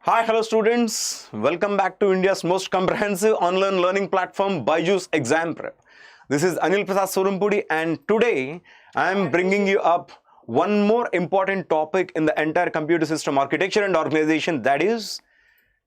Hi, hello students. Welcome back to India's most comprehensive online learning platform, Byju's Exam Prep. This is Anil Prasad Sorumpudi, and today I am bringing you up one more important topic in the entire computer system architecture and organization, that is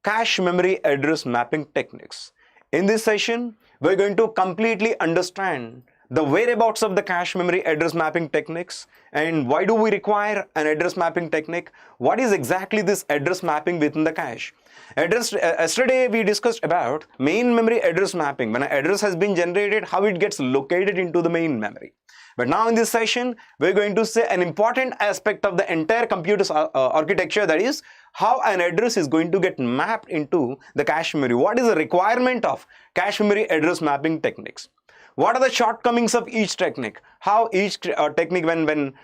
cache memory address mapping techniques. In this session, we're going to completely understand the whereabouts of the cache memory address mapping techniques and why do we require an address mapping technique. What is exactly this address mapping within the cache? Yesterday we discussed about main memory address mapping. When an address has been generated, how it gets located into the main memory. But now in this session, we're going to say an important aspect of the entire computer architecture, that is how an address is going to get mapped into the cache memory. What is the requirement of cache memory address mapping techniques? What are the shortcomings of each technique? How each technique, when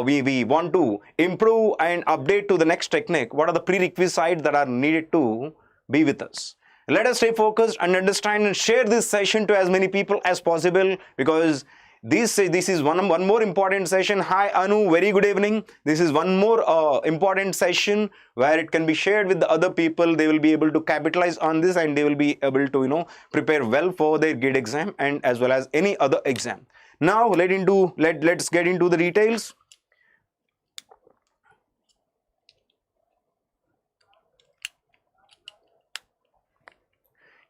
we want to improve and update to the next technique, what are the prerequisites that are needed to be with us? Let us stay focused and understand and share this session to as many people as possible, because this is one more important session. Hi Anu, very good evening. This is one more important session where it can be shared with the other people. They will be able to capitalize on this and they will be able to prepare well for their GATE exam and as well as any other exam. Now let's get into the details.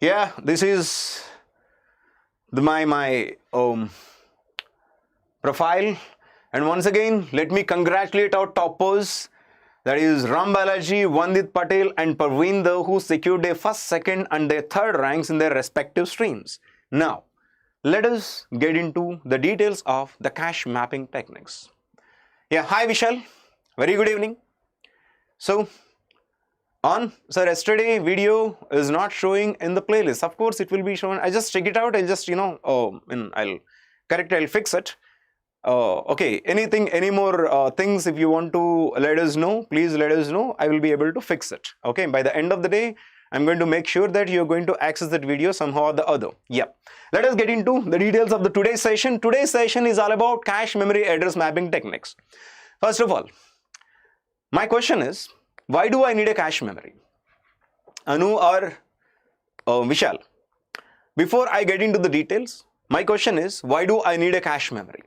Yeah, this is my profile, and once again let me congratulate our toppers, that is Ram Balaji, Vandit Patel and Parvinder, who secured their first, second and their third ranks in their respective streams. Now let us get into the details of the cache mapping techniques. Yeah, hi Vishal, very good evening. So sir, yesterday video is not showing in the playlist. Of course it will be shown. I just check it out. I'll just I'll correct it, I'll fix it. Okay, any more things if you want to let us know, please let us know. I will be able to fix it. Okay, by the end of the day, I'm going to make sure that you're going to access that video somehow or the other. Yeah, let us get into the details of the today's session. Today's session is all about cache memory address mapping techniques. First of all, my question is, why do I need a cache memory? Anu or Vishal, before I get into the details, my question is, why do I need a cache memory?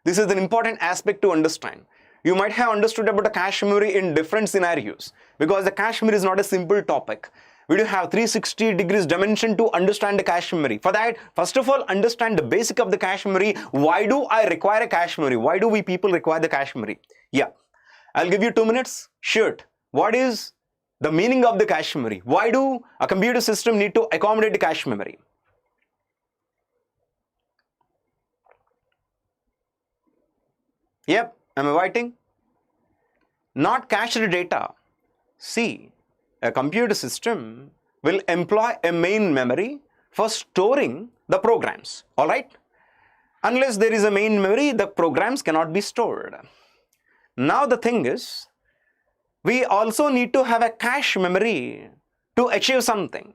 This is an important aspect to understand. You might have understood about a cache memory in different scenarios, because the cache memory is not a simple topic. We do have 360 degrees dimension to understand the cache memory. For that, first of all, understand the basic of the cache memory. Why do I require a cache memory? Why do we people require the cache memory? Yeah, I'll give you 2 minutes. Shoot. What is the meaning of the cache memory? Why do a computer system need to accommodate the cache memory? Yep, am I writing? Not cached data. See, a computer system will employ a main memory for storing the programs, alright? Unless there is a main memory, the programs cannot be stored. Now the thing is, we also need to have a cache memory to achieve something.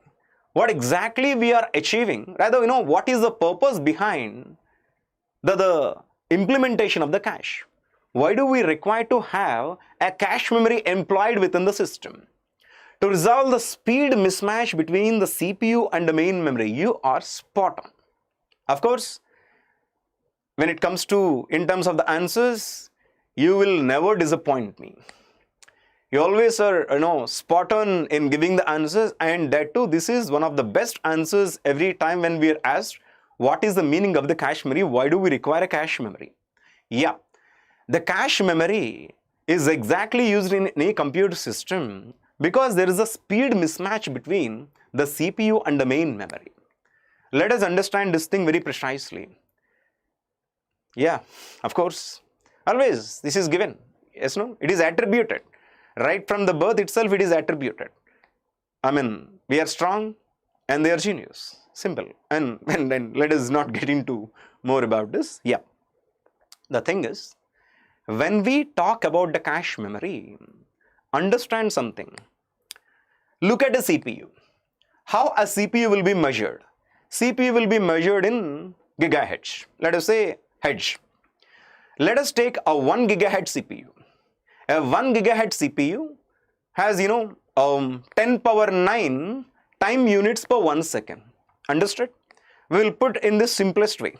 What exactly we are achieving, rather, what is the purpose behind the implementation of the cache? Why do we require to have a cache memory employed within the system? To resolve the speed mismatch between the CPU and the main memory. You are spot on. Of course, when it comes to in terms of the answers, you will never disappoint me. You always are spot on in giving the answers, and that too, this is one of the best answers every time when we are asked what is the meaning of the cache memory, why do we require a cache memory? Yeah, the cache memory is exactly used in a computer system because there is a speed mismatch between the CPU and the main memory. Let us understand this thing very precisely. Yeah, of course, always this is given. Yes, no, it is attributed. Right from the birth itself, it is attributed. I mean, we are strong and they are genius. Simple. And let us not get into more about this. Yeah. The thing is, when we talk about the cache memory, understand something. Look at a CPU. How a CPU will be measured? CPU will be measured in gigahertz. Let us say hertz. Let us take a 1 gigahertz CPU. A 1 gigahertz CPU has 10 power 9 time units per 1 second. Understood? We will put in the simplest way.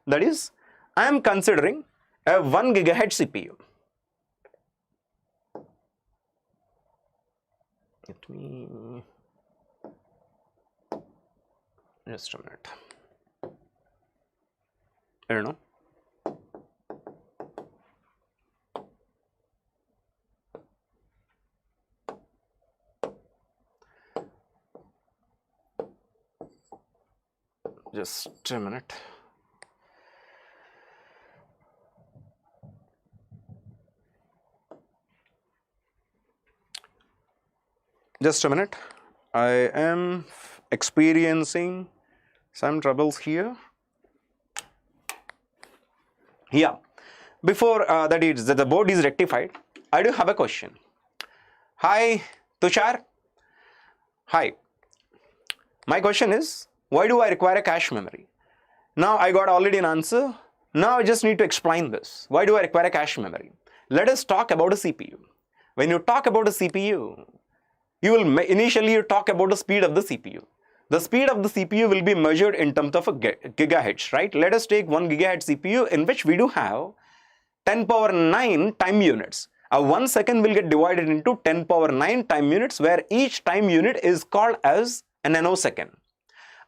That is, I am considering a 1 gigahertz CPU. Let me just a minute. I don't know. Just a minute. Just a minute. I am experiencing some troubles here. Yeah. Before the board is rectified, I do have a question. Hi, Tushar. Hi. My question is, why do I require a cache memory? Now I got already an answer. Now I just need to explain this. Why do I require a cache memory? Let us talk about a CPU. When you talk about a CPU, you will initially talk about the speed of the CPU. The speed of the CPU will be measured in terms of a gigahertz, right? Let us take 1 gigahertz CPU in which we do have 10 power 9 time units. A 1 second will get divided into 10 power 9 time units, where each time unit is called as a nanosecond.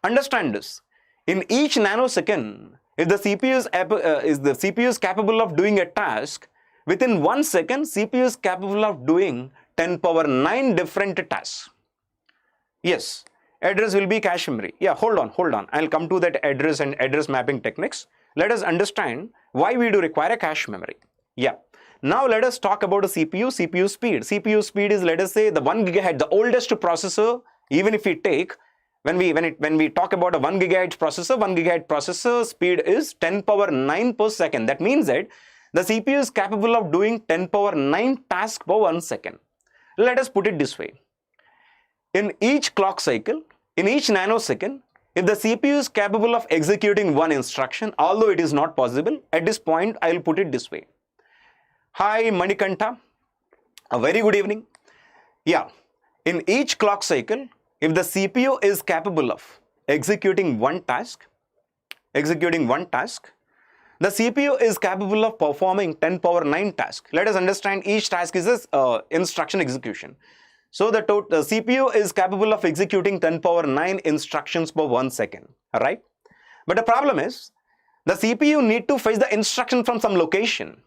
Understand this. In each nanosecond, if the CPU is capable of doing a task, within 1 second, CPU is capable of doing 10 power 9 different tasks. Yes, address will be cache memory. Yeah, hold on. I'll come to that address and address mapping techniques. Let us understand why we do require a cache memory. Yeah. Now let us talk about a CPU speed. CPU speed is, let us say, the 1 gigahertz, the oldest processor. Even if we take, when we talk about a 1 gigahertz processor speed is 10 power 9 per second. That means that the CPU is capable of doing 10 power 9 tasks per 1 second. Let us put it this way. In each clock cycle, in each nanosecond, if the CPU is capable of executing one instruction, although it is not possible, at this point I will put it this way. Hi Manikanta, a very good evening. Yeah, in each clock cycle, if the CPU is capable of executing one task, the CPU is capable of performing 10 power 9 tasks. Let us understand each task is a instruction execution. So the CPU is capable of executing 10 power 9 instructions per 1 second. Alright? But the problem is, the CPU need to fetch the instruction from some location.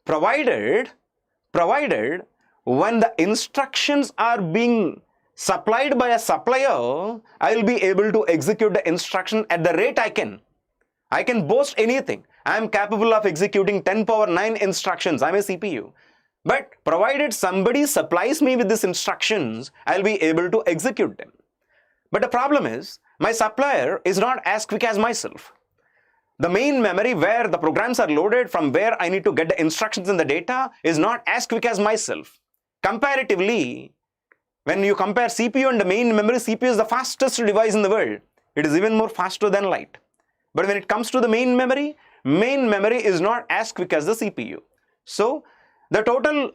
Provided when the instructions are being supplied by a supplier, I will be able to execute the instruction at the rate I can. I can boast anything. I am capable of executing 10 power 9 instructions. I am a CPU. But provided somebody supplies me with these instructions, I will be able to execute them. But the problem is, my supplier is not as quick as myself. The main memory where the programs are loaded, from where I need to get the instructions and the data, is not as quick as myself. Comparatively, when you compare CPU and the main memory, CPU is the fastest device in the world. It is even more faster than light. But when it comes to the main memory is not as quick as the CPU. So the total,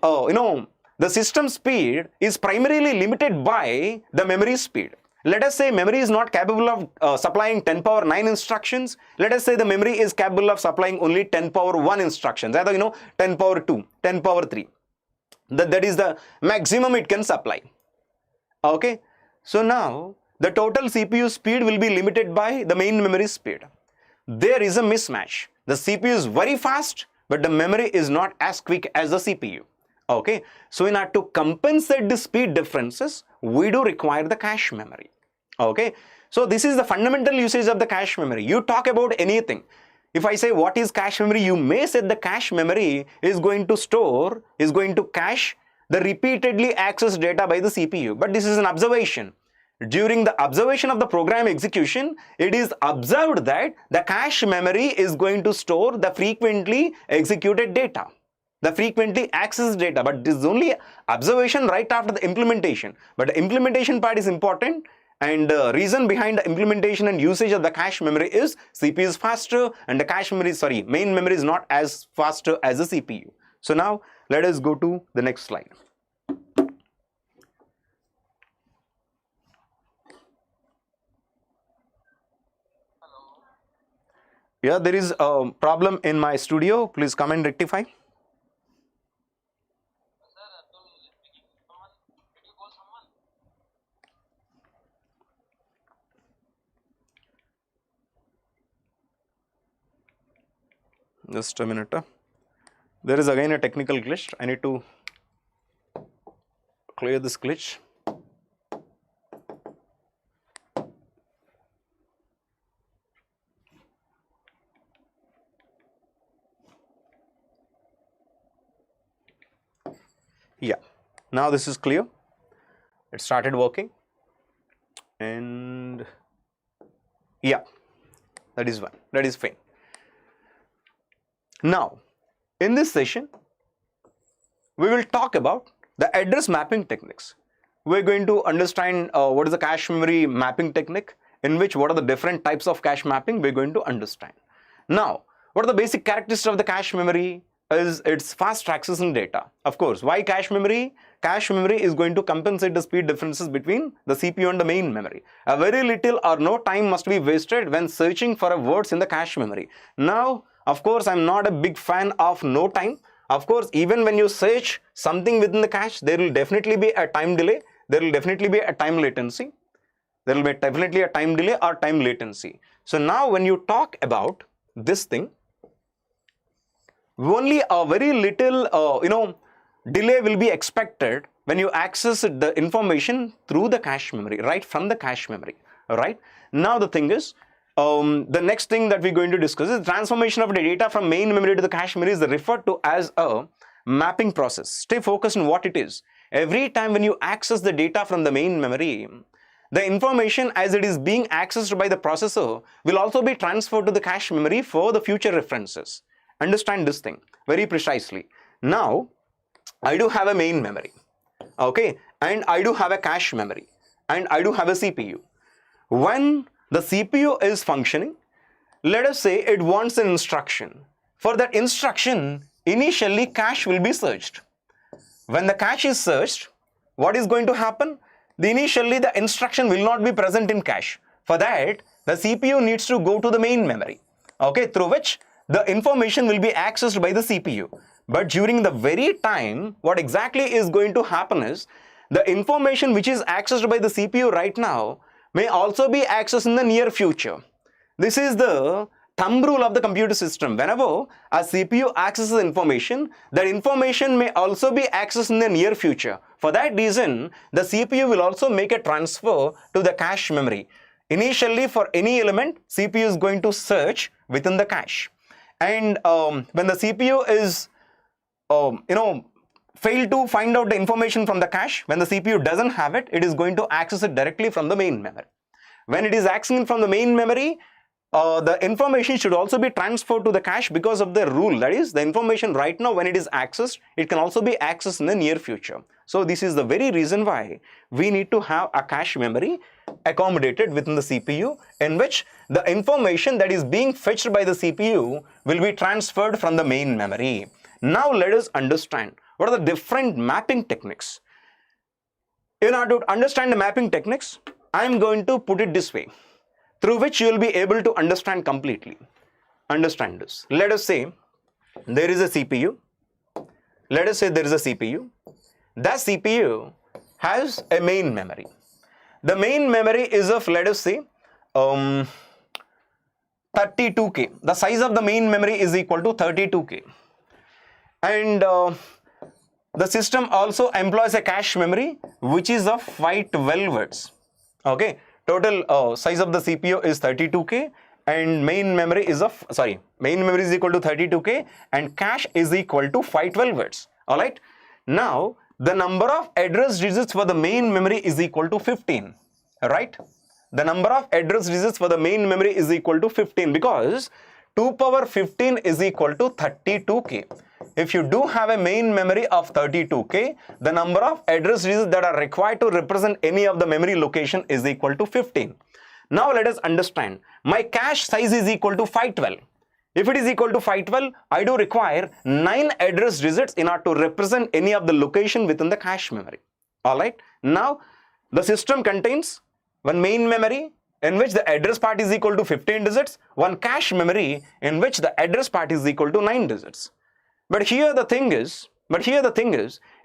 the system speed is primarily limited by the memory speed. Let us say memory is not capable of supplying 10 power 9 instructions. Let us say the memory is capable of supplying only 10 power 1 instructions. Either, 10 power 2, 10 power 3. That is the maximum it can supply. Okay. So now the total CPU speed will be limited by the main memory speed. There is a mismatch. The CPU is very fast, but the memory is not as quick as the CPU. Okay. So in order to compensate the speed differences, we do require the cache memory. Okay. So this is the fundamental usage of the cache memory. You talk about anything. If I say what is cache memory, you may say the cache memory is going to cache the repeatedly accessed data by the CPU. But this is an observation. During the observation of the program execution, it is observed that the cache memory is going to store the frequently executed data, the frequently accessed data. But this is only observation right after the implementation. But the implementation part is important. And the reason behind the implementation and usage of the cache memory is CPU is faster and the main memory is not as faster as the CPU. So now let us go to the next slide. Yeah, there is a problem in my studio. Please come and rectify. Just a minute. There is again a technical glitch. I need to clear this glitch. Yeah, now this is clear. It started working, and yeah, that is one. That is fine. Now, in this session, we will talk about the address mapping techniques. We're going to understand what is the cache memory mapping technique, in which what are the different types of cache mapping we're going to understand. Now, what are the basic characteristics of the cache memory? Is its fast accessing data. Of course, why cache memory? Cache memory is going to compensate the speed differences between the CPU and the main memory. A very little or no time must be wasted when searching for words in the cache memory. Now, of course, I'm not a big fan of no time. Of course, even when you search something within the cache, there will definitely be a time delay. There will definitely be a time latency. There will be definitely a time delay or time latency. So now when you talk about this thing, only a very little delay will be expected when you access the information through the cache memory, right from the cache memory. Right now the thing is, the next thing that we're going to discuss is transformation of the data from main memory to the cache memory is referred to as a mapping process. Stay focused on what it is. Every time when you access the data from the main memory, the information as it is being accessed by the processor will also be transferred to the cache memory for the future references. Understand this thing very precisely. Now, I do have a main memory, okay, and I do have a cache memory, and I do have a CPU. When the CPU is functioning, let us say it wants an instruction. For that instruction, initially cache will be searched. When the cache is searched, what is going to happen? Initially the instruction will not be present in cache. For that, the CPU needs to go to the main memory, okay, through which the information will be accessed by the CPU. But during the very time, what exactly is going to happen is, the information which is accessed by the CPU right now may also be accessed in the near future. This is the thumb rule of the computer system. Whenever a CPU accesses information, that information may also be accessed in the near future. For that reason, the CPU will also make a transfer to the cache memory. Initially, for any element, CPU is going to search within the cache. And when the CPU is, fail to find out the information from the cache, when the CPU doesn't have it, it is going to access it directly from the main memory. When it is accessing from the main memory, the information should also be transferred to the cache because of the rule. That is, the information right now when it is accessed, it can also be accessed in the near future. So this is the very reason why we need to have a cache memory accommodated within the CPU, in which the information that is being fetched by the CPU will be transferred from the main memory. Now let us understand what are the different mapping techniques. In order to understand the mapping techniques, I am going to put it this way, through which you will be able to understand completely. Understand this. Let us say there is a CPU. Let us say there is a CPU. That CPU has a main memory. The main memory is of, let us say, 32K. The size of the main memory is equal to 32K. And the system also employs a cache memory which is of 512 words. Okay, total size of the CPU is 32K, and main memory is equal to 32K, and cache is equal to 512 words. All right. Now the number of address digits for the main memory is equal to 15. Right. The number of address digits for the main memory is equal to 15, because 2 power 15 is equal to 32K. If you do have a main memory of 32K, the number of address digits that are required to represent any of the memory location is equal to 15. Now let us understand. My cache size is equal to 512. If it is equal to 512, I do require 9 address digits in order to represent any of the location within the cache memory. Alright. Now the system contains one main memory, in which the address part is equal to 15 digits, one cache memory in which the address part is equal to 9 digits. But here the thing is,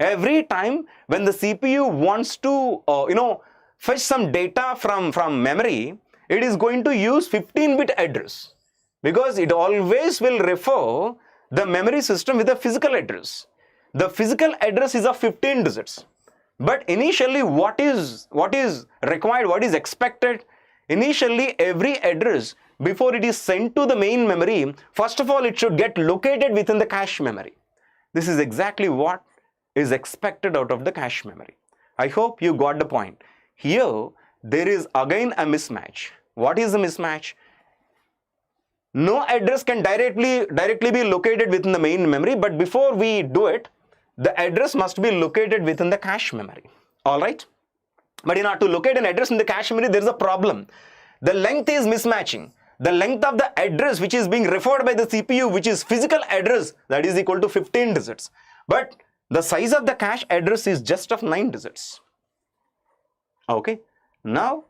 every time when the CPU wants to, fetch some data from memory, it is going to use 15-bit address, because it always will refer the memory system with a physical address. The physical address is of 15 digits. But initially, what is required, what is expected? Initially, every address, before it is sent to the main memory, first of all, it should get located within the cache memory. This is exactly what is expected out of the cache memory. I hope you got the point. Here, there is again a mismatch. What is the mismatch? No address can directly be located within the main memory, but before we do it, the address must be located within the cache memory. All right? But in order to locate an address in the cache memory, there is a problem. The length is mismatching. The length of the address which is being referred by the CPU, which is physical address, that is equal to 15 digits. But the size of the cache address is just of 9 digits. Okay? Now,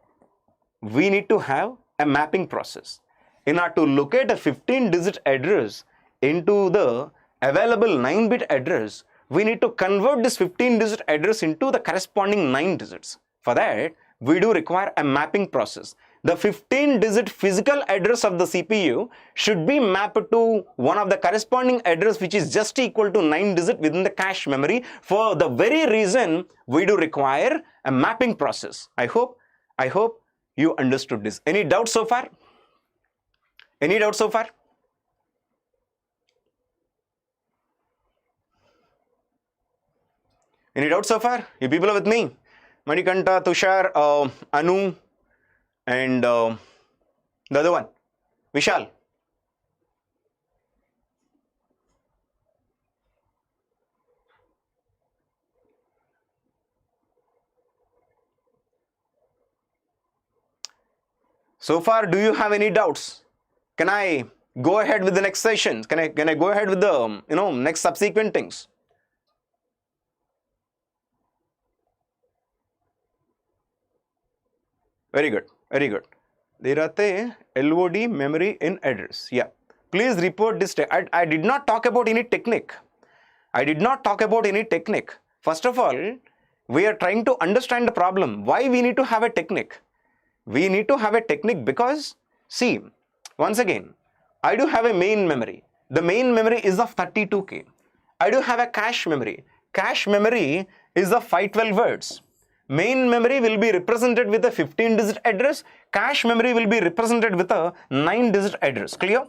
we need to have a mapping process. In order to locate a 15-digit address into the available 9-bit address, we need to convert this 15-digit address into the corresponding 9 digits. For that, we do require a mapping process. The 15-digit physical address of the CPU should be mapped to one of the corresponding address which is just equal to 9 digits within the cache memory. For the very reason, we do require a mapping process. I hope you understood this. Any doubts so far? Any doubts so far? Any doubts so far? You people are with me? Manikanta, Tushar, Anu, and the other one, Vishal. So far, do you have any doubts? Can I go ahead with the next session? Can I go ahead with the next subsequent things? Very good, very good. Derate LOD memory in address. Yeah. Please report this. I did not talk about any technique. First of all, we are trying to understand the problem. Why we need to have a technique? We need to have a technique because, see, once again, I do have a main memory. The main memory is of 32K. I do have a cache memory. Cache memory is of 512 words. Main memory will be represented with a 15-digit address. Cache memory will be represented with a 9-digit address. Clear?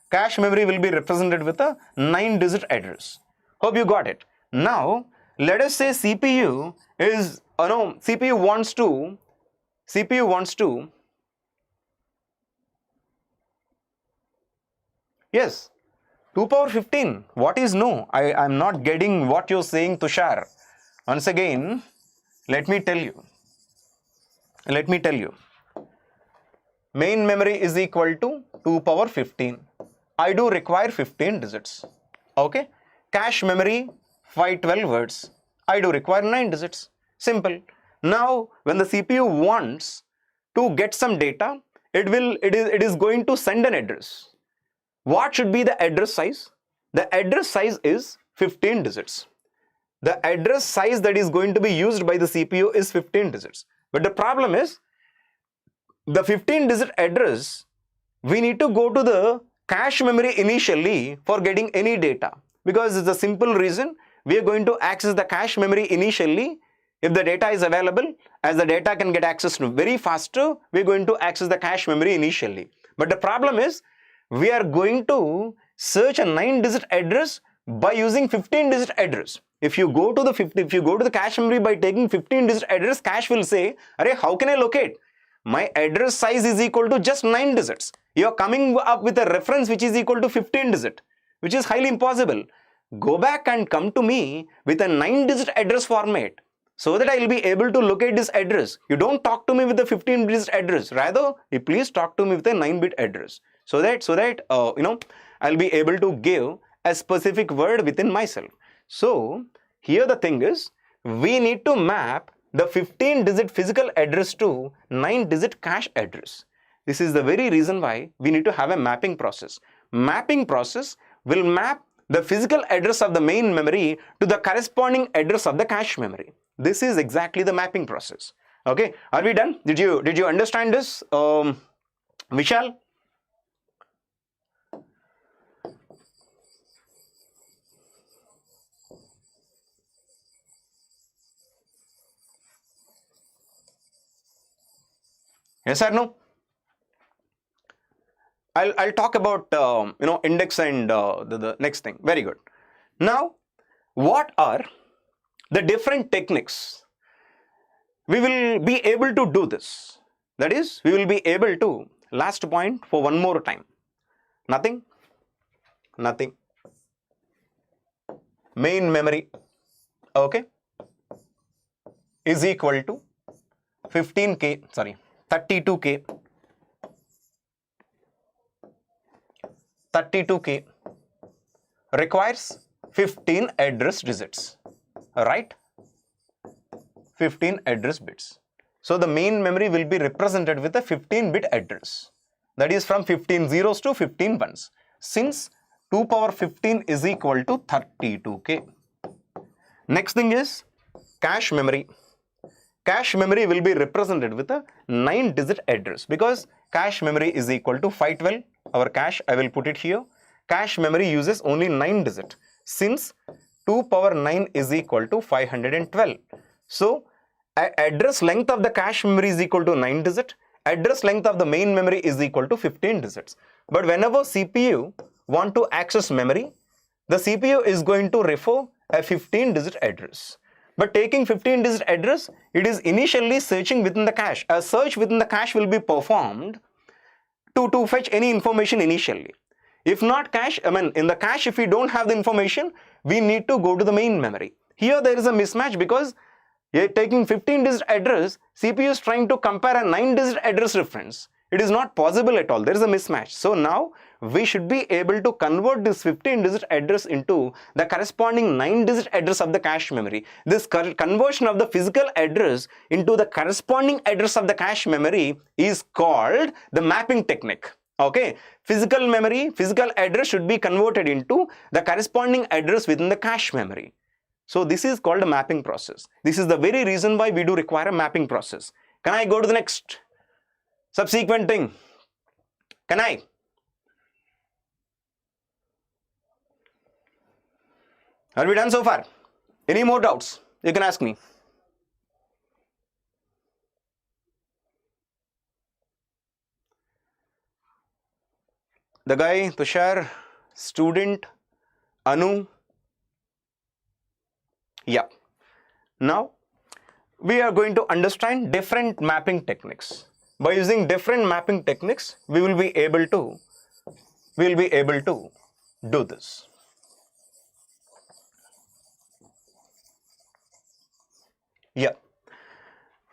Cache memory will be represented with a 9-digit address. Hope you got it. Now, let us say CPU wants to, yes, 2 power 15. What is no? I am not getting what you're saying, Tushar. Once again, let me tell you. Main memory is equal to 2 power 15. I do require 15 digits. Okay. Cache memory, 512 words. I do require 9 digits. Simple. Now, when the CPU wants to get some data, it is going to send an address. What should be the address size? The address size is 15 digits. The address size that is going to be used by the CPU is 15 digits. But the problem is, the 15-digit address, we need to go to the cache memory initially for getting any data. Because it's a simple reason, we are going to access the cache memory initially. If the data is available, as the data can get accessed very faster, we are going to access the cache memory initially. But the problem is, we are going to search a 9-digit address by using 15-digit address. If you go to the cache memory by taking 15-digit address, cache will say, "Arey, how can I locate? My address size is equal to just 9 digits. You are coming up with a reference which is equal to 15 digit, which is highly impossible. Go back and come to me with a 9-digit address format so that I will be able to locate this address. You don't talk to me with the 15-digit address. Rather, you please talk to me with a 9-bit address so that I'll be able to give a specific word within myself." So here the thing is, we need to map the 15-digit physical address to 9-digit cache address. This is the very reason why we need to have a mapping process. Mapping process will map the physical address of the main memory to the corresponding address of the cache memory. This is exactly the mapping process. Okay, are we done? Did you understand this, Vishal? Yes or no? I'll talk about index and the next thing. Very good. Now, what are the different techniques we will be able to do this? That is, we will be able to, last point for one more time. Nothing. Main memory, okay, is equal to 32K. 32K requires 15 address digits, right? 15 address bits. So the main memory will be represented with a 15-bit address. That is from 15 zeros to 15 ones. Since 2 power 15 is equal to 32K. Next thing is cache memory. Cache memory will be represented with a 9-digit address because cache memory is equal to 512. Our cache, I will put it here. Cache memory uses only 9 digit since 2 power 9 is equal to 512. So, address length of the cache memory is equal to 9 digit. Address length of the main memory is equal to 15 digits. But whenever CPU want to access memory, the CPU is going to refer a 15-digit address. But taking 15-digit address, it is initially searching within the cache. A search within the cache will be performed to fetch any information initially. If not cache, in the cache, if we don't have the information, we need to go to the main memory. Here there is a mismatch because taking 15-digit address, CPU is trying to compare a 9-digit address reference. It is not possible at all. There is a mismatch. So now we should be able to convert this 15-digit address into the corresponding 9-digit address of the cache memory. This conversion of the physical address into the corresponding address of the cache memory is called the mapping technique. Okay, physical address should be converted into the corresponding address within the cache memory. So this is called a mapping process. This is the very reason why we do require a mapping process. Can I go to the next subsequent thing? Can I? Are we done so far? Any more doubts? You can ask me. The guy, Tushar, student, Anu. Yeah. Now, we are going to understand different mapping techniques. By using different mapping techniques, we will be able to do this. Yeah.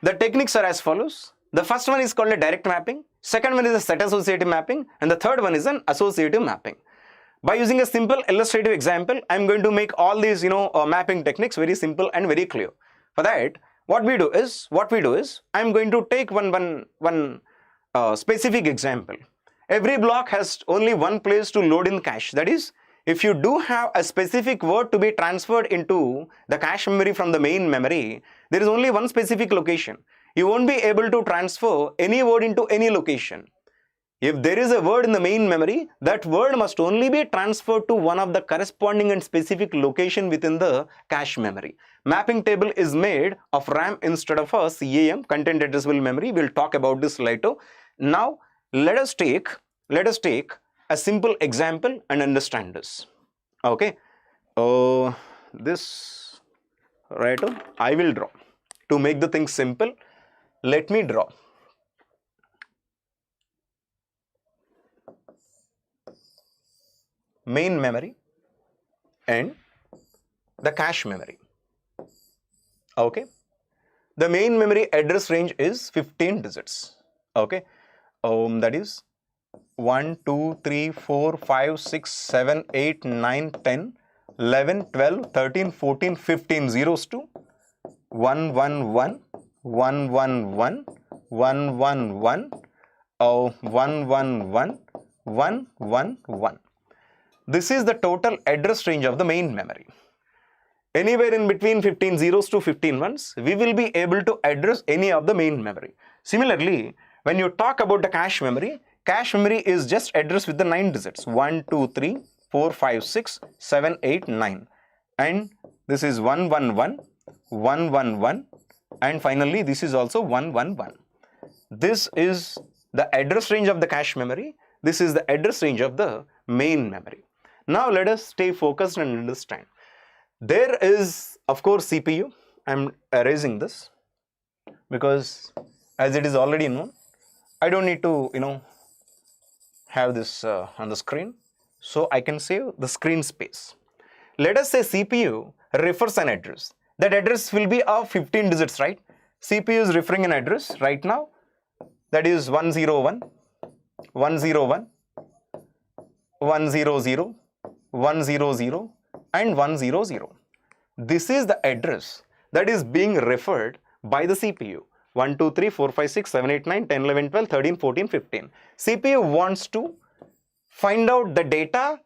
The techniques are as follows. The first one is called a direct mapping. Second one is a set associative mapping. And the third one is an associative mapping. By using a simple illustrative example, I am going to make all these, mapping techniques very simple and very clear. For that, what we do is, I am going to take one specific example. Every block has only one place to load in cache. That is, if you do have a specific word to be transferred into the cache memory from the main memory, there is only one specific location. You won't be able to transfer any word into any location. If there is a word in the main memory, that word must only be transferred to one of the corresponding and specific location within the cache memory. Mapping table is made of RAM instead of a CAM, content addressable memory. We'll talk about this later. Now, let us take a simple example and understand this. Okay. This right, I will draw. To make the thing simple, let me draw. Main memory and the cache memory. Okay. The main memory address range is 15 digits. Okay. That is 1, 2, 3, 4, 5, 6, 7, 8, 9, 10, 11, 12, 13, 14, 15 zeros to 1, 1, 1, 111 111 111 111. This is the total address range of the main memory. Anywhere in between 15 zeros to 15 ones, we will be able to address any of the main memory. Similarly, when you talk about the cache memory is just addressed with the 9 digits 1, 2, 3, 4, 5, 6, 7, 8, 9. And this is 111, 111, and finally this is also 111. This is the address range of the cache memory. This is the address range of the main memory. Now let us stay focused and understand. There is, of course, CPU. I'm erasing this because as it is already known, I don't need to, have this on the screen. So I can save the screen space. Let us say CPU refers an address. That address will be of 15 digits, right? CPU is referring an address right now. That is 101, 101, 100, 100, and 100. This is the address that is being referred by the CPU. 1, 2, 3, 4, 5, 6, 7, 8, 9, 10, 11, 12, 13, 14, 15. CPU wants to find out the data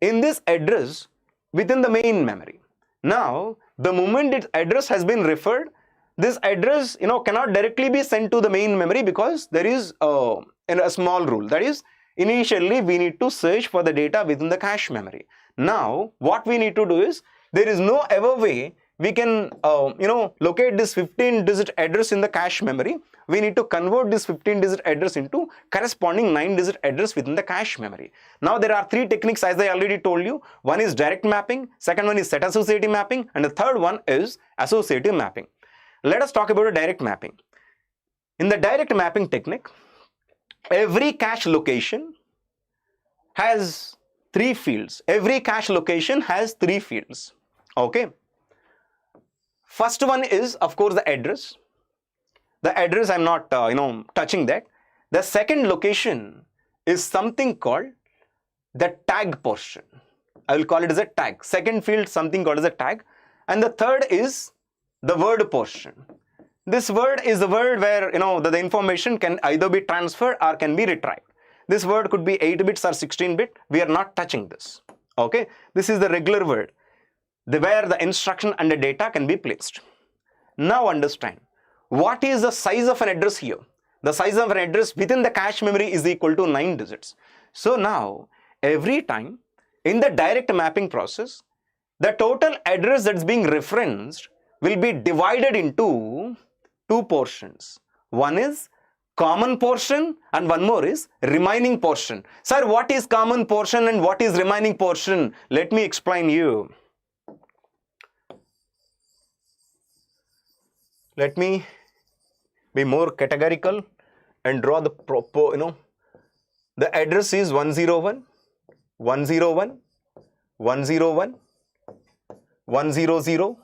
in this address within the main memory. Now, the moment its address has been referred, this address cannot directly be sent to the main memory because there is a small rule. That is, initially we need to search for the data within the cache memory. Now, what we need to do is, there is no ever way we can locate this 15-digit address in the cache memory. We need to convert this 15-digit address into corresponding 9-digit address within the cache memory. Now there are 3 techniques, as I already told you. One is direct mapping, second one is set associative mapping, and the third one is associative mapping. Let us talk about a direct mapping. In the direct mapping technique, every cache location has 3 fields. Every cache location has 3 fields. Okay. First one is, of course, the address. The address, I'm not, touching that. The second location is something called the tag portion. I will call it as a tag. Second field, something called as a tag. And the third is the word portion. This word is the word where, the information can either be transferred or can be retrieved. This word could be 8 bits or 16 bit. We are not touching this. Okay. This is the regular word, where the instruction and the data can be placed. Now understand, what is the size of an address here? The size of an address within the cache memory is equal to 9 digits. So now, every time in the direct mapping process, the total address that's being referenced will be divided into 2 portions. One is common portion and one more is remaining portion. Sir, what is common portion and what is remaining portion? Let me explain you. Let me be more categorical and draw the proper, the address is 101, 101, 101, 100,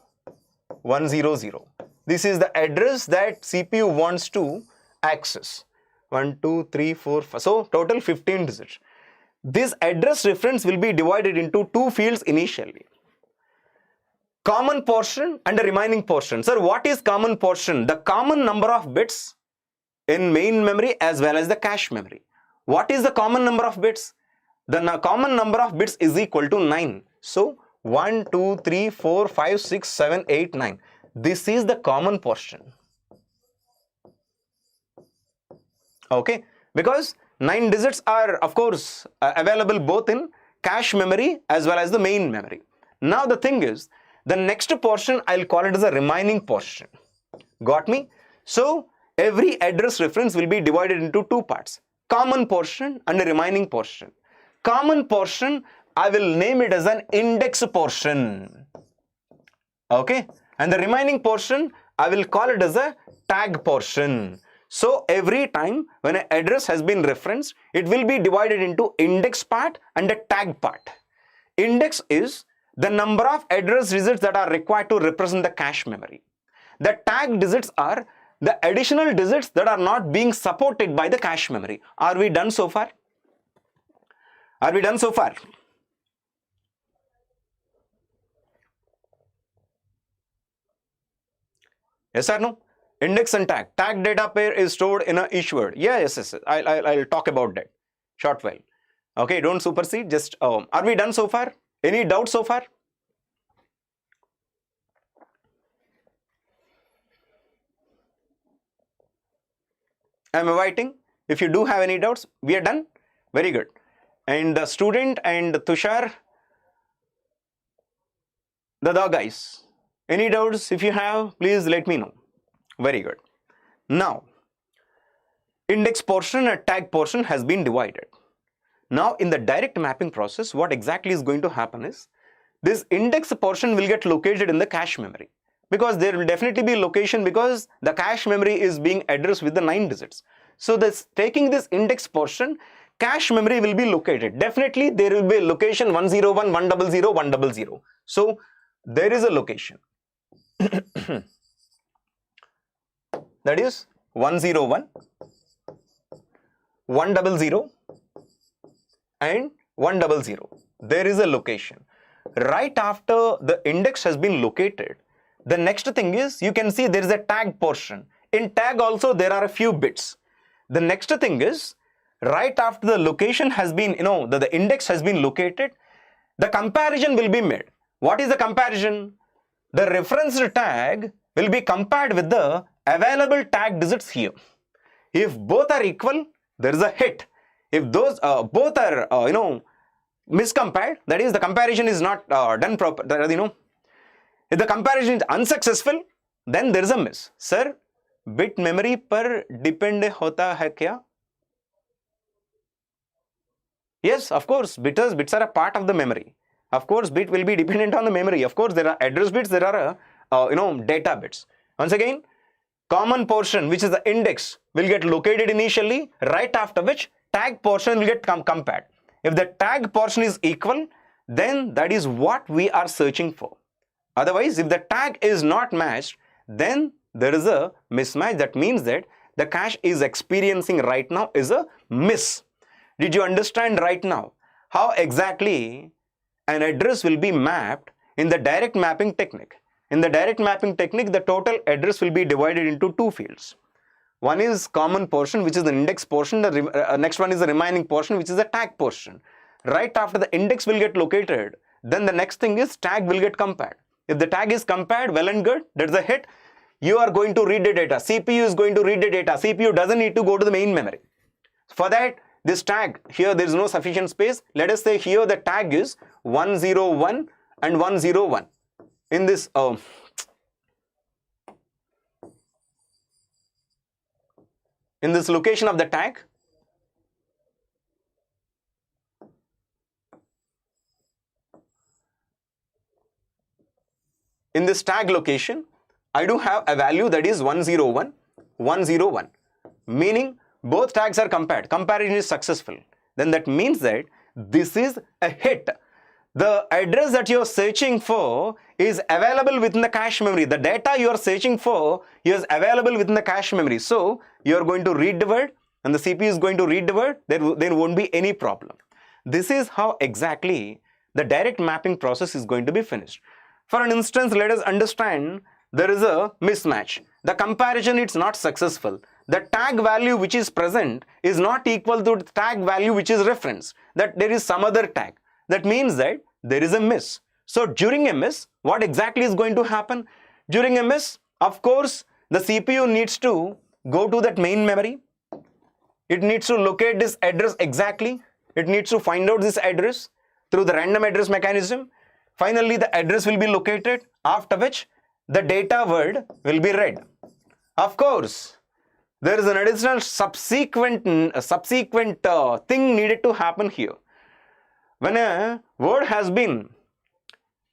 100. This is the address that CPU wants to access. 1, 2, 3, 4, 5. So total 15 digits. This address reference will be divided into 2 fields initially. Common portion and the remaining portion. Sir, what is common portion? The common number of bits in main memory as well as the cache memory. What is the common number of bits? The common number of bits is equal to 9. So 1, 2, 3, 4, 5, 6, 7, 8, 9. This is the common portion. Okay, because 9 digits are, of course, available both in cache memory as well as the main memory. Now the thing is, the next portion I'll call it as a remaining portion. Got me? So every address reference will be divided into 2 parts. Common portion and a remaining portion. Common portion, I will name it as an index portion. Okay. And the remaining portion, I will call it as a tag portion. So every time when an address has been referenced, it will be divided into index part and a tag part. Index is the number of address digits that are required to represent the cache memory. The tag digits are the additional digits that are not being supported by the cache memory. Are we done so far? Are we done so far? Yes or no? Index and tag. Tag data pair is stored in a each word. Yes. I'll talk about that short while. Okay, don't supersede. Just are we done so far? Any doubts so far? I'm inviting. If you do have any doubts, we are done. Very good. And the student and Tushar, the guys, any doubts? If you have, please let me know. Very good. Now, index portion and tag portion has been divided. Now, in the direct mapping process, what exactly is going to happen is, this index portion will get located in the cache memory, because there will definitely be location, because the cache memory is being addressed with the 9 digits. So, taking this index portion, cache memory will be located. Definitely, there will be a location 101, 100, 100. So, there is a location. That is 101, 100 and 100. There is a location. Right after the index has been located, the next thing is, you can see there is a tag portion. In tag also there are a few bits. The next thing is, right after the location has been, the index has been located, the comparison will be made. What is the comparison? The referenced tag will be compared with the available tag digits here. If both are equal, there is a hit. If those both are, miscompared, that is, the comparison is not done proper, if the comparison is unsuccessful, then there is a miss. Sir, bit memory पर depend होता है क्या? Yes, of course, bits are a part of the memory. Of course, bit will be dependent on the memory. Of course, there are address bits, there are data bits. Once again, common portion, which is the index, will get located initially, right after which tag portion will get compared. If the tag portion is equal, then that is what we are searching for. Otherwise, if the tag is not matched, then there is a mismatch. That means that the cache is experiencing right now is a miss. Did you understand right now how exactly an address will be mapped in the direct mapping technique? In the direct mapping technique, the total address will be divided into 2 fields. One is common portion, which is the index portion. The next one is the remaining portion, which is the tag portion. Right after the index will get located, then the next thing is tag will get compared. If the tag is compared, well and good, that's a hit. You are going to read the data. CPU is going to read the data. CPU doesn't need to go to the main memory. For that, this tag, here there is no sufficient space. Let us say here the tag is 101 and 101. In this location of the tag, in this tag location, I do have a value that is 101, 101, meaning both tags are compared. Comparison is successful. Then that means that this is a hit. The address that you are searching for is available within the cache memory. The data you are searching for is available within the cache memory. So, you are going to read the word and the CPU is going to read the word. There won't be any problem. This is how exactly the direct mapping process is going to be finished. For an instance, let us understand there is a mismatch. The comparison is not successful. The tag value which is present is not equal to the tag value which is referenced. That there is some other tag. That means that there is a miss. So during a miss, what exactly is going to happen? During a miss, of course, the CPU needs to go to that main memory. It needs to locate this address exactly. It needs to find out this address through the random address mechanism. Finally, the address will be located, after which the data word will be read. Of course, there is an additional subsequent thing needed to happen here. When a word has been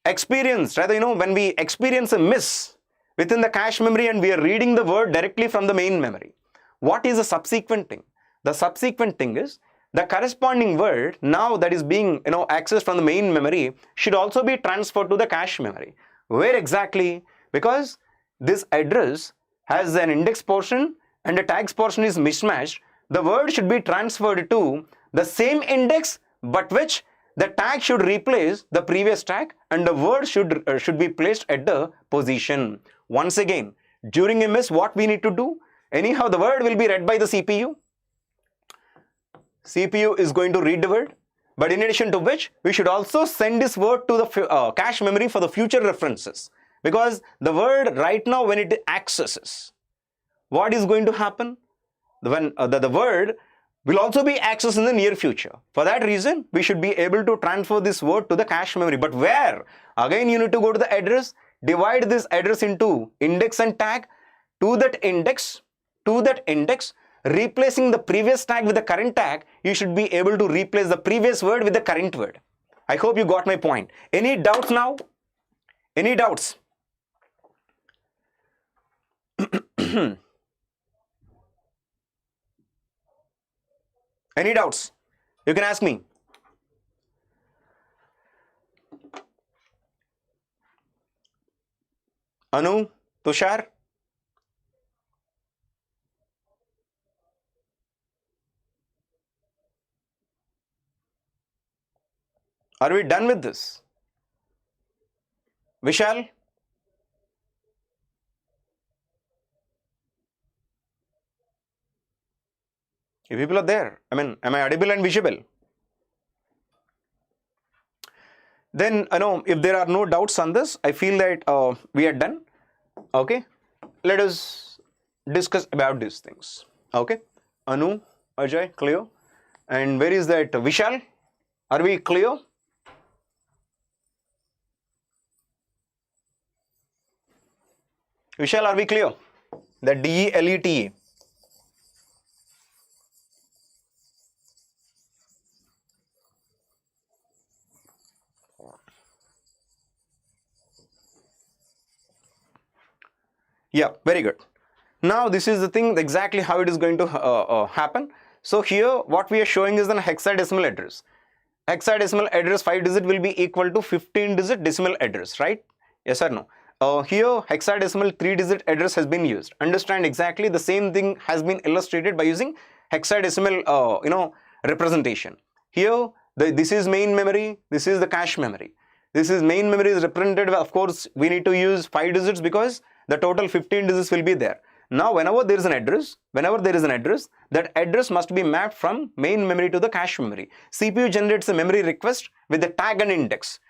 experienced, when we experience a miss within the cache memory and we are reading the word directly from the main memory, what is the subsequent thing? The subsequent thing is the corresponding word now that is being accessed from the main memory should also be transferred to the cache memory. Where exactly? Because this address has an index portion and the tags portion is mismatched, the word should be transferred to the same index, but which the tag should replace the previous tag and the word should be placed at the position. Once again, During a miss, what we need to do? Anyhow, the word will be read by the CPU. CPU is going to read the word, but in addition to which, we should also send this word to the cache memory for the future references. Because the word right now, when it accesses, what is going to happen? When the word will also be accessed in the near future. For that reason, we should be able to transfer this word to the cache memory. But where? Again, you need to go to the address, divide this address into index and tag. To that index, replacing the previous tag with the current tag, you should be able to replace the previous word with the current word. I hope you got my point. Any doubts now? Any doubts? Any doubts? You can ask me. Anu, Tushar? Are we done with this? Vishal? You people are there. I mean, am I audible and visible? Then, if there are no doubts on this, I feel that we are done. Okay. Let us discuss about these things. Okay. Anu, Ajay, clear? And where is that Vishal? Are we clear? Vishal, are we clear? The DELETA. Yeah, very good. Now this is the thing exactly how it is going to happen. So here what we are showing is an hexadecimal address. Hexadecimal address 5-digit will be equal to 15-digit decimal address, right? Yes or no? Here hexadecimal 3-digit address has been used. Understand exactly the same thing has been illustrated by using hexadecimal representation. Here this is main memory, this is the cache memory. This is main memory is represented, of course we need to use 5 digits because the total 15 digits will be there. Now whenever there is an address, that address must be mapped from main memory to the cache memory. CPU generates a memory request with the tag and index.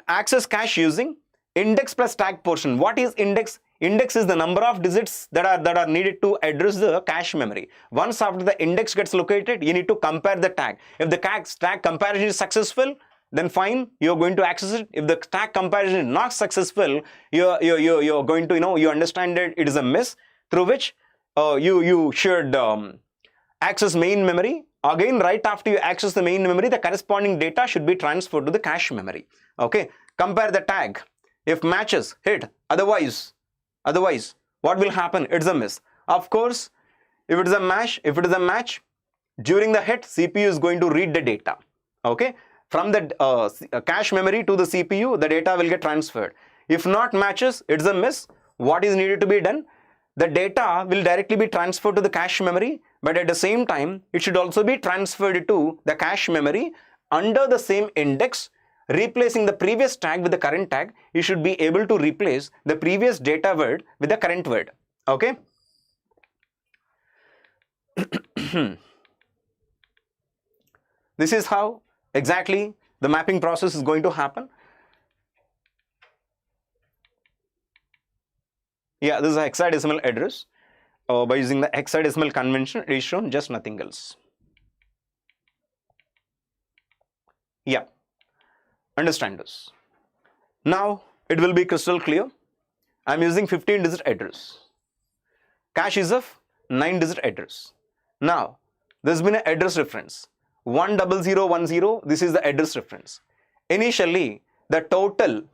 Access cache using index plus tag portion. What is index? Index is the number of digits that are needed to address the cache memory. Once after the index gets located, you need to compare the tag. If the tag comparison is successful, then fine, you're going to access it. If the tag comparison is not successful, you're going to, you understand that it is a miss, through which you should access main memory. Again, right after you access the main memory, the corresponding data should be transferred to the cache memory. Okay, compare the tag. If matches, hit. Otherwise, what will happen? It's a miss. Of course, if it is a match, during the hit, CPU is going to read the data. Okay, from the cache memory to the CPU, the data will get transferred. If not matches, it's a miss. What is needed to be done? The data will directly be transferred to the cache memory, but at the same time, it should also be transferred to the cache memory under the same index. Replacing the previous tag with the current tag, you should be able to replace the previous data word with the current word. Okay. This is how exactly the mapping process is going to happen. Yeah, this is a hexadecimal address. By using the hexadecimal convention, it is shown, just nothing else. Yeah. Understand this. Now it will be crystal clear. I am using 15-digit address. Cache is of 9-digit address. Now there has been an address reference 10010. This is the address reference. Initially, the total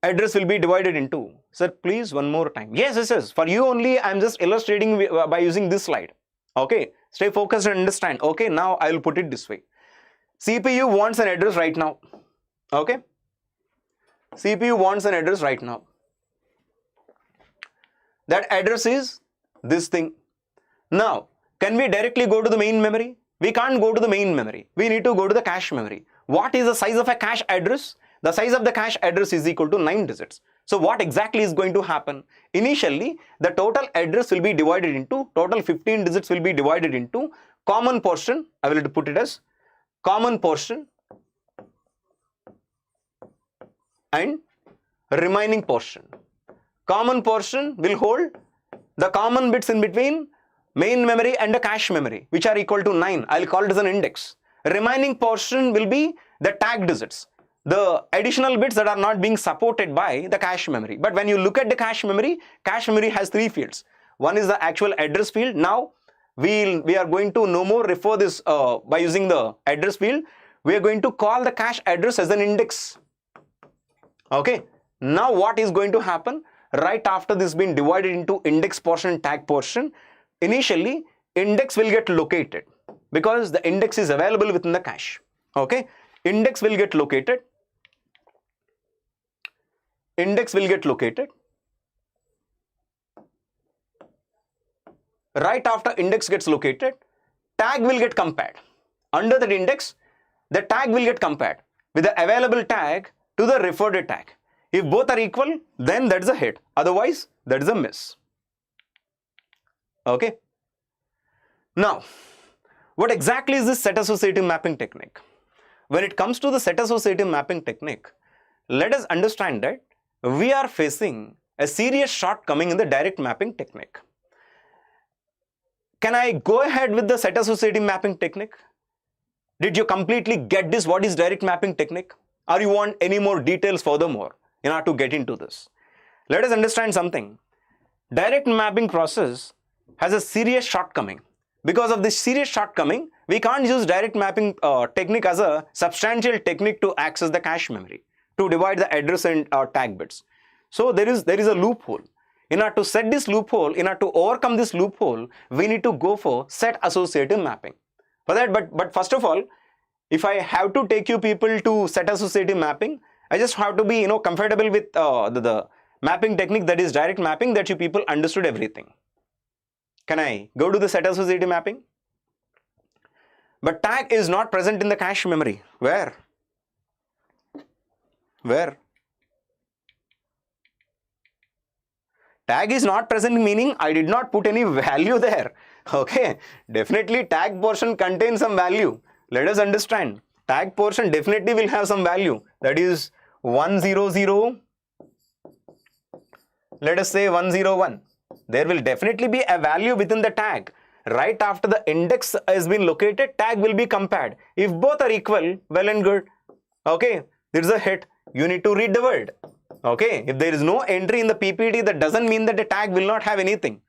address will be divided into. Sir, please one more time. Yes. For you only, I am just illustrating by using this slide. Okay, stay focused and understand. Okay, now I will put it this way. CPU wants an address right now. Okay, CPU wants an address right now. That address is this thing. Now, can we directly go to the main memory? We can't go to the main memory. We need to go to the cache memory. What is the size of a cache address? The size of the cache address is equal to 9 digits. So what exactly is going to happen? Initially, the total address will be divided into, total 15 digits will be divided into common portion, I will put it as common portion and remaining portion. Common portion will hold the common bits in between main memory and the cache memory, which are equal to 9. I'll call it as an index. Remaining portion will be the tag digits, the additional bits that are not being supported by the cache memory. But when you look at the cache memory has 3 fields. One is the actual address field. Now we are going to no more refer this by using the address field. We are going to call the cache address as an index. Okay. Now what is going to happen? Right after this being divided into index portion and tag portion, initially index will get located because the index is available within the cache. Okay. Index will get located. Index will get located. Right after index gets located, tag will get compared. Under that index, the tag will get compared with the available tag to the referred tag. If both are equal, then that's a hit. Otherwise, that is a miss. Okay. Now, what exactly is this set associative mapping technique? When it comes to the set associative mapping technique, let us understand that we are facing a serious shortcoming in the direct mapping technique. Can I go ahead with the set associative mapping technique? Did you completely get this? What is direct mapping technique? Or you want any more details furthermore in order to get into this? Let us understand something. Direct mapping process has a serious shortcoming. Because of this serious shortcoming, we can't use direct mapping technique as a substantial technique to access the cache memory, to divide the address and tag bits. So there is a loophole. In order to set this loophole, in order to overcome this loophole, we need to go for set associative mapping. For that, but first of all, if I have to take you people to set associative mapping, I just have to be comfortable with the mapping technique, that is direct mapping, that you people understood everything. Can I go to the set associative mapping? But tag is not present in the cache memory. Where? Where? Tag is not present, meaning I did not put any value there. Okay. Definitely tag portion contains some value. Let us understand. Tag portion definitely will have some value. That is 100. Let us say 101. There will definitely be a value within the tag. Right after the index has been located, tag will be compared. If both are equal, well and good. Okay, there is a hit. You need to read the word. Okay, if there is no entry in the PPT, that doesn't mean that the tag will not have anything.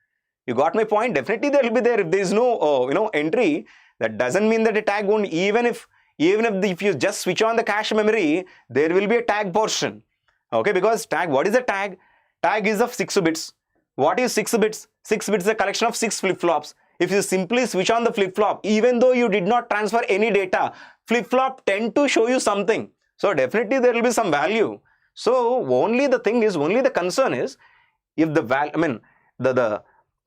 You got my point? Definitely there will be there. If there is no entry, that doesn't mean that the tag won't. Even if you just switch on the cache memory, there will be a tag portion. Okay, because tag, what is a tag? Tag is of 6 bits. What is 6 bits? 6 bits is a collection of 6 flip-flops. If you simply switch on the flip-flop, even though you did not transfer any data, flip-flop tend to show you something. So definitely there will be some value. So only the concern is if the value, the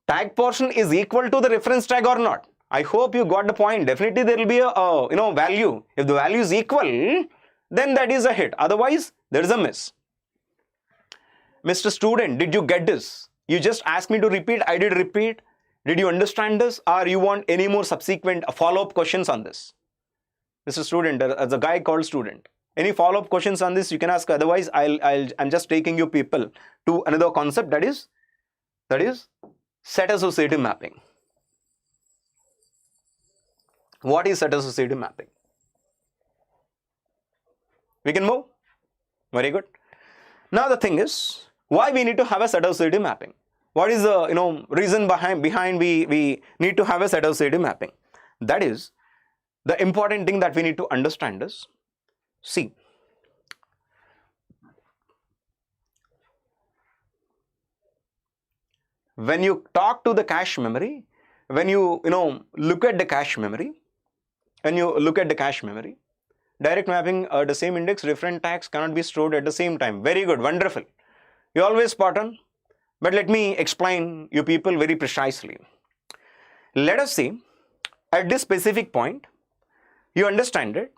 tag portion is equal to the reference tag or not. I hope you got the point. Definitely there will be a value. If the value is equal, then that is a hit. Otherwise, there is a miss. Mr. Student, did you get this? You just asked me to repeat. I did repeat. Did you understand this, or you want any more subsequent follow-up questions on this? Mr. Student, as a guy called Student, any follow-up questions on this you can ask. Otherwise, I'm just taking you people to another concept, that is set associative mapping. What is set associative mapping? We can move. Very good. Now the thing is, why we need to have a set associative mapping? What is the reason behind we need to have a set associative mapping? That is, the important thing that we need to understand is, see, when you talk to the cache memory, when you look at the cache memory, direct mapping at the same index, different tags cannot be stored at the same time. Very good, wonderful. You always spot on. But let me explain you people very precisely. Let us see, at this specific point, you understand it,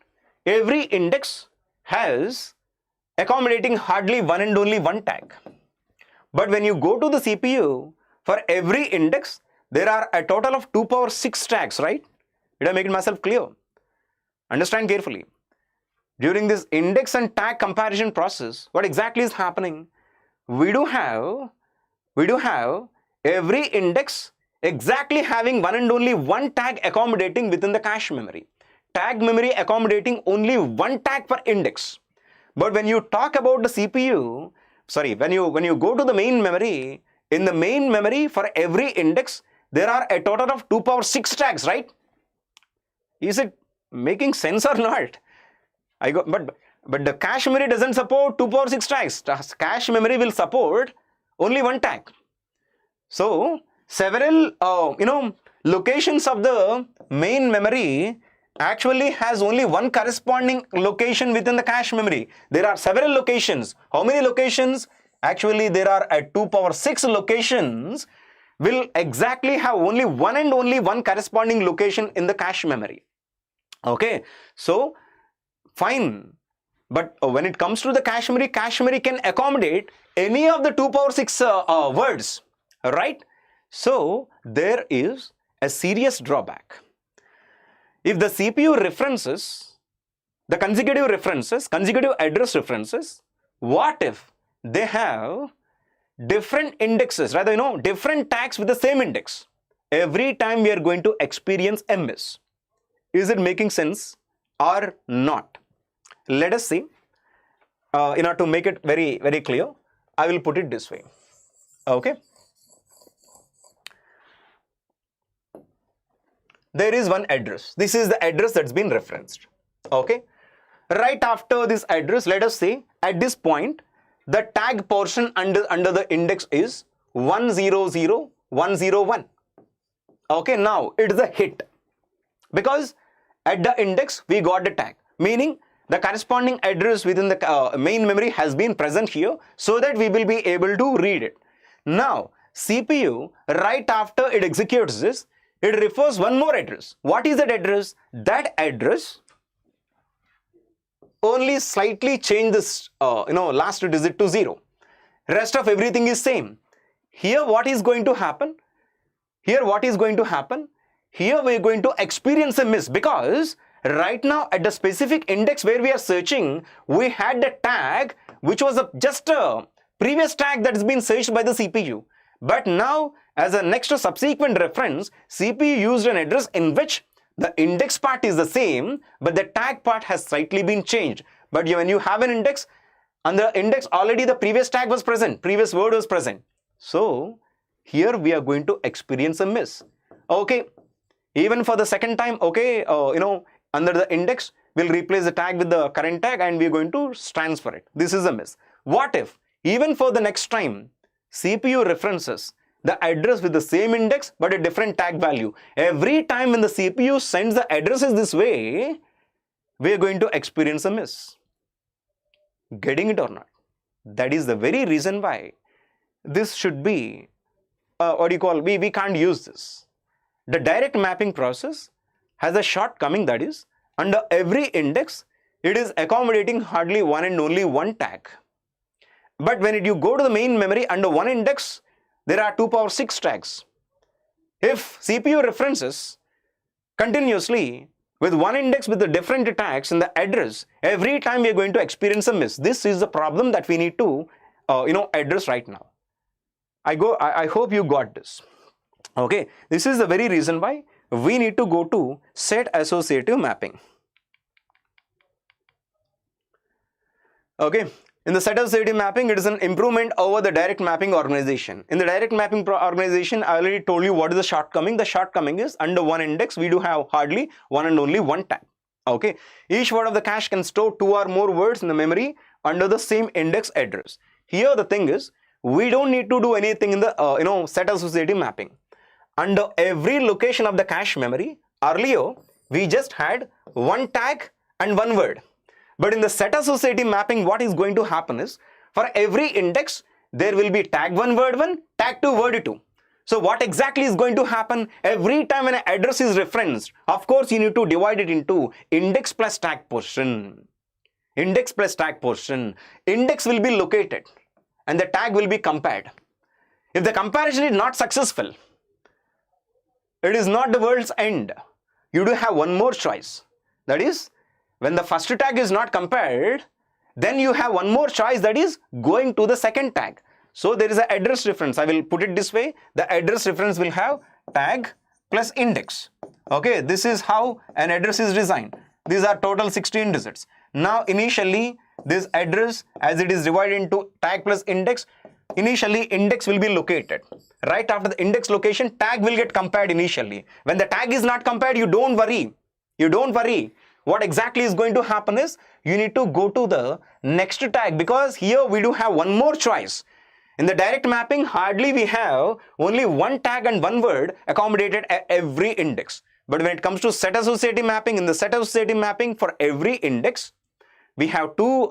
every index has accommodating hardly one and only one tag. But when you go to the CPU, for every index, there are a total of 2 power 6 tags, right? Did I make it myself clear? Understand carefully. During this index and tag comparison process, what exactly is happening? We do have every index exactly having one and only one tag accommodating within the cache memory. Tag memory accommodating only one tag per index. But when you talk about the CPU, when you go to the main memory, in the main memory for every index, there are a total of 2 power 6 tags, right? Is it making sense or not? But the cache memory doesn't support 2 power 6 tags. Cache memory will support only one tag. So several locations of the main memory actually has only one corresponding location within the cache memory. There are several locations. How many locations? Actually, there are at 2 power 6 locations will exactly have only one and only one corresponding location in the cache memory. Okay, so fine. But when it comes to the cache memory can accommodate any of the 2 power 6 words, right? So there is a serious drawback. If the CPU references, the consecutive address references, what if they have different indexes, rather, different tags with the same index? Every time we are going to experience a miss. Is it making sense or not? Let us see. In order to make it very, very clear, I will put it this way. Okay. There is one address. This is the address that's been referenced. Okay. Right after this address, let us say at this point, the tag portion under the index is 100101. Okay. Now it is a hit because at the index we got the tag, meaning the corresponding address within the main memory has been present here, so that we will be able to read it. Now CPU, right after it executes this, it refers one more address. What is that address? That address only slightly change this last digit to 0. Rest of everything is same. Here what is going to happen? Here we are going to experience a miss, because right now at the specific index where we are searching, we had the tag which was just a previous tag that has been searched by the CPU. But now, as a next or subsequent reference, CPU used an address in which the index part is the same, but the tag part has slightly been changed. But when you have an index, on the index already the previous tag was present, previous word was present. So here we are going to experience a miss. Okay, even for the second time, okay, under the index, we'll replace the tag with the current tag and we're going to transfer it. This is a miss. What if, even for the next time, CPU references the address with the same index but a different tag value? Every time when the CPU sends the addresses this way, we are going to experience a miss. Getting it or not? That is the very reason why this should be, we can't use this. The direct mapping process has a shortcoming, that is, under every index, it is accommodating hardly one and only one tag. But when you go to the main memory, under one index, there are 2 power 6 tags. If CPU references continuously with one index with the different tags in the address, every time we are going to experience a miss. This is the problem that we need to address right now. I hope you got this. Okay, this is the very reason why we need to go to set associative mapping. Okay, in the set associative mapping, it is an improvement over the direct mapping organization. In the direct mapping organization, I already told you what is the shortcoming. The shortcoming is under one index, we do have hardly one and only one tag. Okay, each word of the cache can store 2 or more words in the memory under the same index address. Here the thing is, we don't need to do anything in the set associative mapping. Under every location of the cache memory, earlier we just had one tag and one word. But in the set associative mapping, what is going to happen is, for every index, there will be tag 1 word 1, tag 2 word 2. So what exactly is going to happen? Every time when an address is referenced, of course you need to divide it into index plus tag portion. Index plus tag portion. Index will be located and the tag will be compared. If the comparison is not successful, it is not the world's end. You do have one more choice. That is, when the first tag is not compared, then you have one more choice, that is going to the second tag. So there is an address reference. I will put it this way. The address reference will have tag plus index. Okay, this is how an address is designed. These are total 16 digits. Now initially this address, as it is divided into tag plus index, initially index will be located. Right after the index location, tag will get compared initially. When the tag is not compared, you don't worry. You don't worry. What exactly is going to happen is you need to go to the next tag, because here we do have one more choice. In the direct mapping, hardly we have only one tag and one word accommodated at every index. But when it comes to set associative mapping, in the set associative mapping, for every index, we have two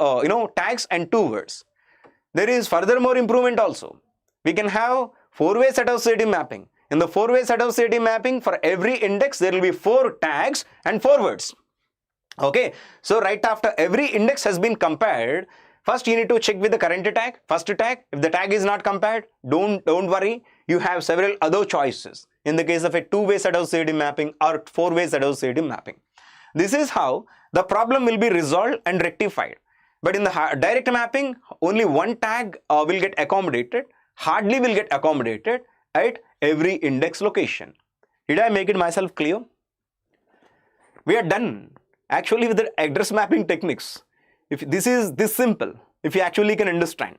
tags and two words. There is furthermore improvement also. We can have four-way set associative mapping. In the four-way set associative mapping, for every index, there will be 4 tags and 4 words. Okay, so right after every index has been compared, first you need to check with the current tag, first tag. If the tag is not compared, don't worry. You have several other choices in the case of a two-way set associative mapping or four-way set associative mapping. This is how the problem will be resolved and rectified. But in the direct mapping, only one tag will get accommodated, hardly will get accommodated at every index location. Did I make it myself clear? We are done actually with the address mapping techniques. If this is this simple, if you actually can understand.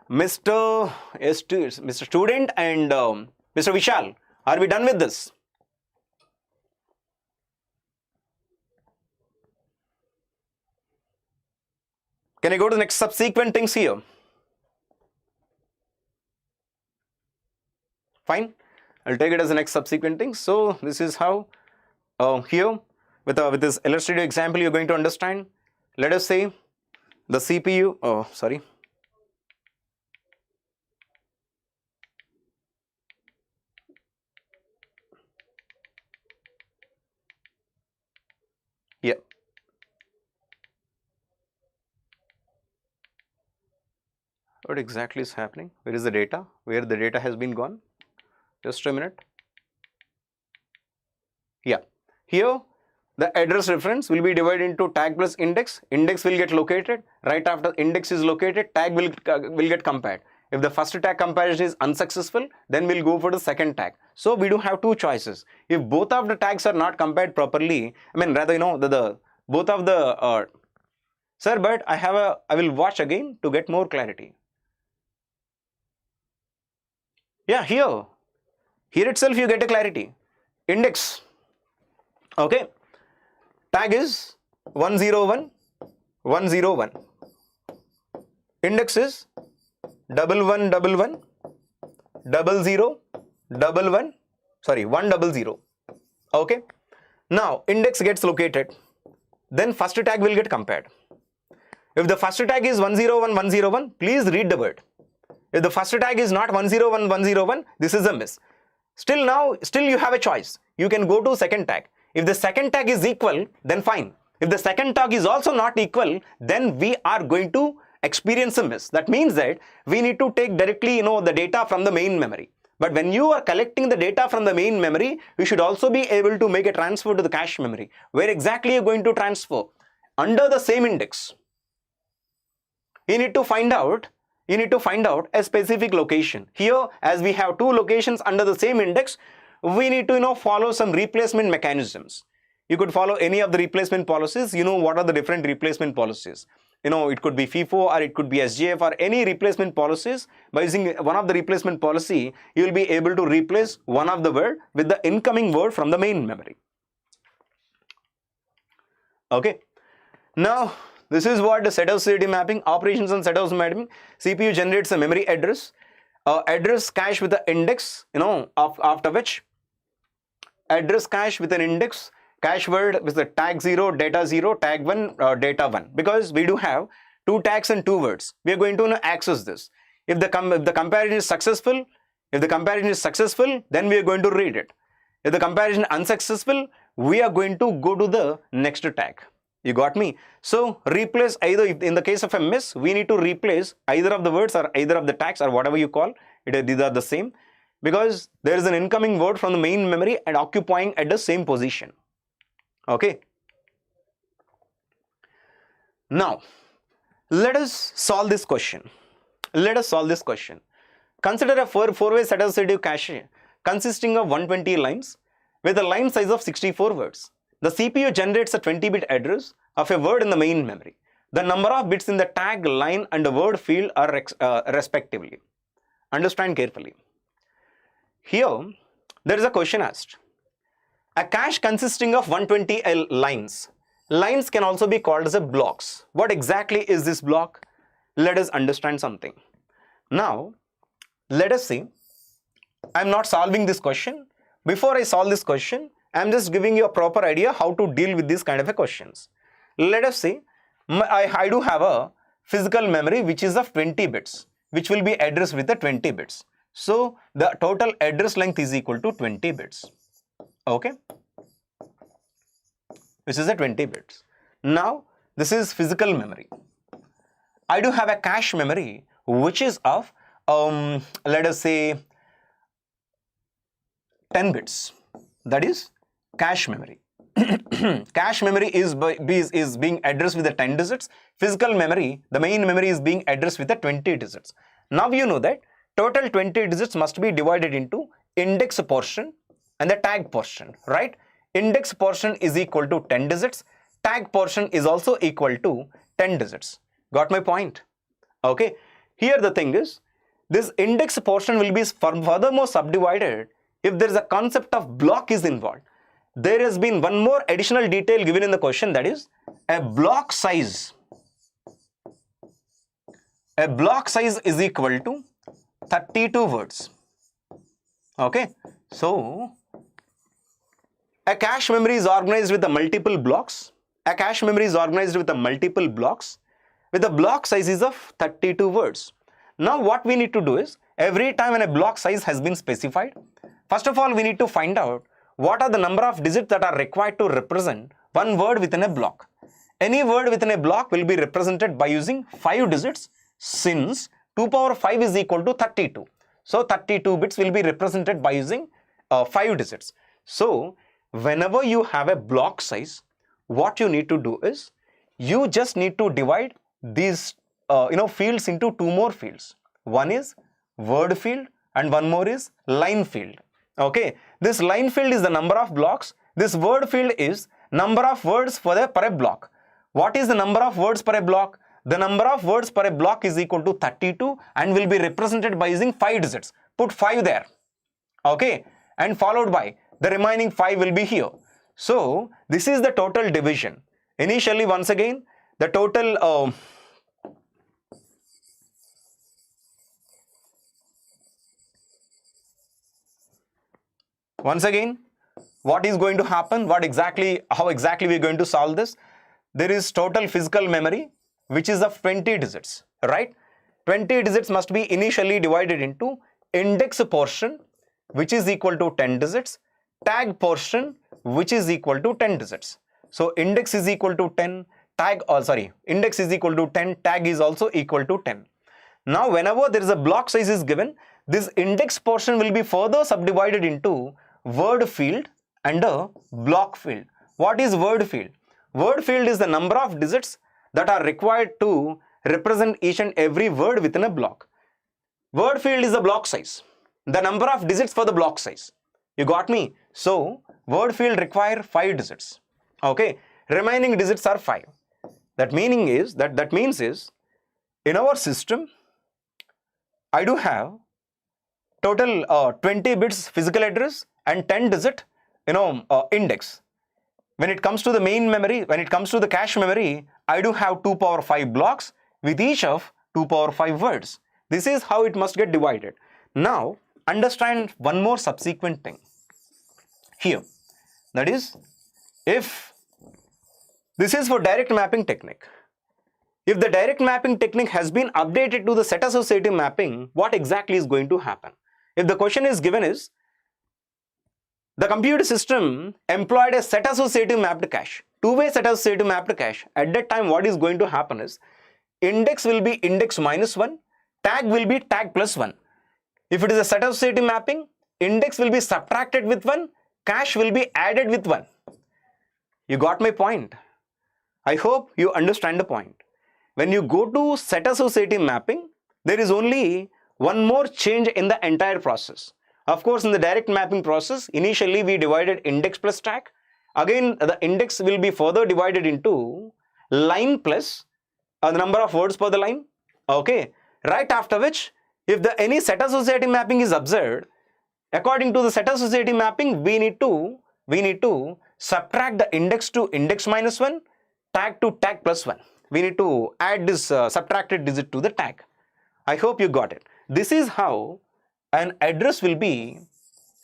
Mr. Student and Mr. Vishal, are we done with this? Can I go to the next subsequent things here? Fine, I'll take it as the next subsequent thing. So this is how here with this illustrative example you're going to understand. Let us say the CPU, yeah. What exactly is happening? Where is the data? Where the data has been gone? Just a minute. Yeah, here the address reference will be divided into tag plus index. Index will get located. Right after index is located, tag will get compared. If the first tag comparison is unsuccessful, then we'll go for the second tag. So we do have two choices. If both of the tags are not compared properly, both of the sir, but I will watch again to get more clarity. Yeah, here itself you get a clarity. Index, okay, tag is 101, 101. Index is 1111, 00, 11, 100. Okay. Now index gets located, then first tag will get compared. If the first tag is 101, 101, please read the word. If the first tag is not 101, 101, this is a miss. Still you have a choice. You can go to second tag. If the second tag is equal, then fine. If the second tag is also not equal, then we are going to experience a miss. That means that we need to take directly the data from the main memory. But when you are collecting the data from the main memory, you should also be able to make a transfer to the cache memory. Where exactly you are going to transfer? Under the same index. You need to find out a specific location. Here, as we have two locations under the same index, we need to follow some replacement mechanisms. You could follow any of the replacement policies. What are the different replacement policies? It could be FIFO or it could be SGF or any replacement policies. By using one of the replacement policy, you will be able to replace one of the word with the incoming word from the main memory. Okay. Now, this is what the set associative mapping, operations on set associative mapping. CPU generates a memory address, address cache with the index, after which address cache with an index, cache word with the tag 0, data 0, tag 1, data 1. Because we do have two tags and two words. We are going to access this. If the comparison is successful, then we are going to read it. If the comparison is unsuccessful, we are going to go to the next tag. You got me? So replace either, if in the case of a miss, we need to replace either of the words or either of the tags or whatever you call it, these are the same, because there is an incoming word from the main memory and occupying at the same position. Okay. Now, let us solve this question. Consider a four-way set associative cache consisting of 120 lines with a line size of 64 words. The CPU generates a 20-bit address of a word in the main memory. The number of bits in the tag, line and the word field are respectively. Understand carefully. Here, there is a question asked. A cache consisting of 120 lines. Lines can also be called as a blocks. What exactly is this block? Let us understand something. Now, let us see. I am not solving this question. Before I solve this question, I am just giving you a proper idea how to deal with these kind of questions. Let us see. I do have a physical memory which is of 20 bits, which will be addressed with the 20 bits. So, the total address length is equal to 20 bits. Okay. Which is a 20 bits. Now, this is physical memory. I do have a cache memory which is of, let us say, 10 bits. That is cache memory. Cache memory is being addressed with the 10 digits. Physical memory, the main memory, is being addressed with the 20 digits. Now you know that total 20 digits must be divided into index portion and the tag portion, right? Index portion is equal to 10 digits. Tag portion is also equal to 10 digits. Got my point? Okay. Here the thing is, this index portion will be furthermore subdivided if there is a concept of block is involved. There has been one more additional detail given in the question, that is a block size. A block size is equal to 32 words. Okay. So, a cache memory is organized with the multiple blocks. A cache memory is organized with the multiple blocks with a block sizes of 32 words. Now what we need to do is, every time when a block size has been specified, first of all we need to find out what are the number of digits that are required to represent one word within a block. Any word within a block will be represented by using 5 digits, since 2 power 5 is equal to 32. So 32 bits will be represented by using 5 digits. So whenever you have a block size, what you need to do is, you just need to divide these fields into 2 more fields. One is word field and one more is line field. Okay, this line field is the number of blocks. This word field is number of words per a block. What is the number of words per a block? The number of words per a block is equal to 32 and will be represented by using 5 digits. Put 5 there. Okay, and followed by the remaining 5 will be here. So this is the total division. Initially, once again, the total once again, what is going to happen? How exactly we are going to solve this? There is total physical memory which is of 20 digits, right? 20 digits must be initially divided into index portion which is equal to 10 digits, tag portion which is equal to 10 digits. So index is equal to 10, index is equal to 10, tag is also equal to 10. Now whenever there is a block size is given, this index portion will be further subdivided into word field and a block field. What is word field? Word field is the number of digits that are required to represent each and every word within a block. Word field is the block size, the number of digits for the block size. You got me? So word field require 5 digits. Okay, remaining digits are 5. That means is in our system I do have total 20 bits physical address and 10 digit index. When it comes to the main memory, when it comes to the cache memory, I do have 2 power 5 blocks with each of 2 power 5 words. This is how it must get divided. Now understand one more subsequent thing here, that is, if this is for direct mapping technique, if the direct mapping technique has been updated to the set associative mapping, what exactly is going to happen? If the question is given is, the computer system employed a set associative mapped cache. two-way set associative map to cache, at that time what is going to happen is index will be index minus 1, tag will be tag plus 1. If it is a set associative mapping, index will be subtracted with 1, cache will be added with 1. You got my point? I hope you understand the point. When you go to set associative mapping, there is only one more change in the entire process. Of course, in the direct mapping process, initially we divided index plus tag. Again, the index will be further divided into line plus the number of words per the line. Okay. Right after which, if any set associative mapping is observed, according to the set associative mapping, we need to subtract the index to index minus 1, tag to tag plus 1. We need to add this subtracted digit to the tag. I hope you got it. This is how an address will be,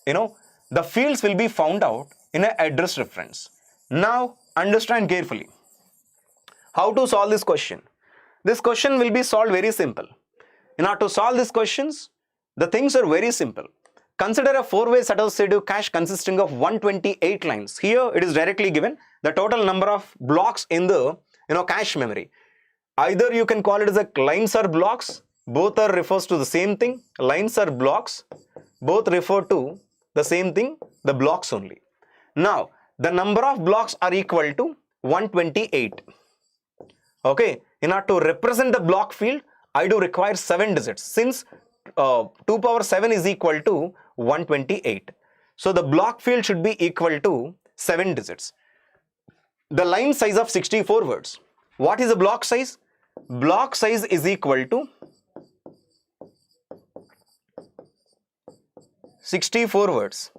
the fields will be found out in an address reference. Now understand carefully how to solve this question. This question will be solved very simple. In order to solve these questions, the things are very simple. Consider a 4-way set associative cache consisting of 128 lines. Here it is directly given the total number of blocks in the cache memory. Either you can call it as a lines or blocks. Both are refers to the same thing. Lines or blocks, both refer to the same thing, the blocks only. Now, the number of blocks are equal to 128. Okay, in order to represent the block field, I do require 7 digits since 2 power 7 is equal to 128. So, the block field should be equal to 7 digits. The line size of 64 words. What is the block size? Block size is equal to 64 words.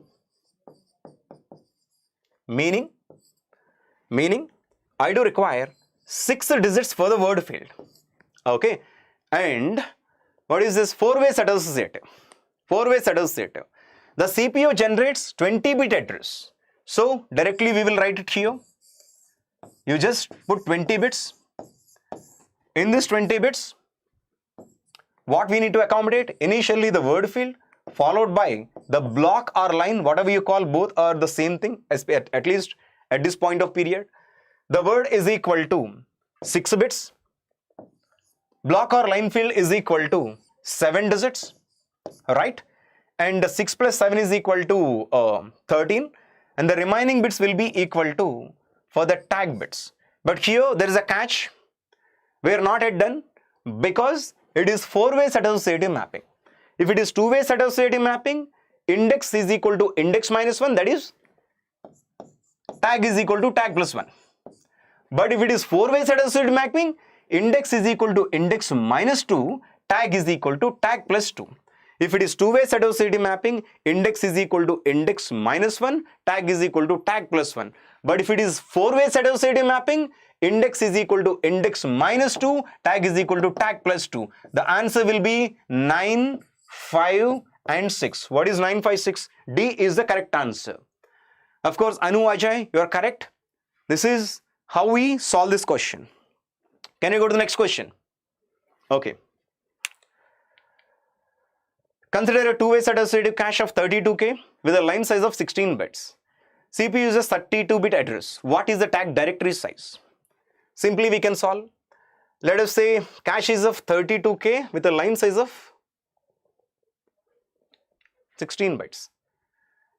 Meaning I do require 6 digits for the word field. Okay. And what is this 4-way set associative? 4-way set associative. The CPU generates 20-bit address. So directly we will write it here. You just put 20 bits. In this 20 bits, what we need to accommodate? Initially the word field, followed by the block or line, whatever you call, both are the same thing, at least at this point of period. The word is equal to 6 bits. Block or line field is equal to 7 digits, right? And 6 plus 7 is equal to 13. And the remaining bits will be equal to for the tag bits. But here there is a catch. We are not yet done because it is 4-way set associative mapping. If it is 2-way set associative mapping, index is equal to index minus 1, that is tag is equal to tag plus 1. But if it is 4-way set associative mapping, index is equal to index minus 2, tag is equal to tag plus 2. If it is 2-way set associative mapping, index is equal to index minus 1, tag is equal to tag plus 1. But if it is 4-way set associative mapping, index is equal to index minus 2, tag is equal to tag plus 2. The answer will be 9, 5 and 6. What is 9, 5, 6? D is the correct answer. Of course, Anu, Ajay, you are correct. This is how we solve this question. Can you go to the next question? Okay. Consider a 2-way set associative cache of 32K with a line size of 16 bits. CPU uses 32-bit address. What is the tag directory size? Simply we can solve. Let us say cache is of 32K with a line size of 16 bytes.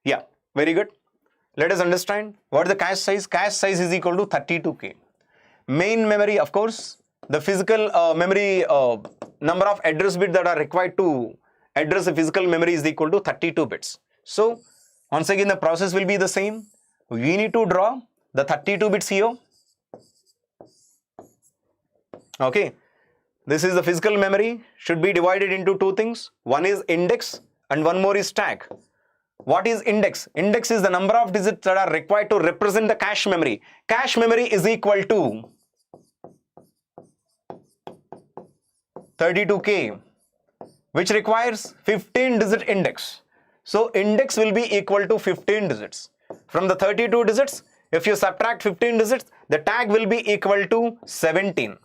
Yeah, very good. Let us understand what is the cache size. Cache size is equal to 32K. Main memory, of course, the physical memory number of address bits that are required to address a physical memory is equal to 32 bits. So, once again the process will be the same. We need to draw the 32 bits here. Okay, this is the physical memory, should be divided into two things. One is index and one more is tag. What is index? Index is the number of digits that are required to represent the cache memory. Cache memory is equal to 32K, which requires 15-digit index. So index will be equal to 15 digits. From the 32 digits, if you subtract 15 digits, the tag will be equal to 17.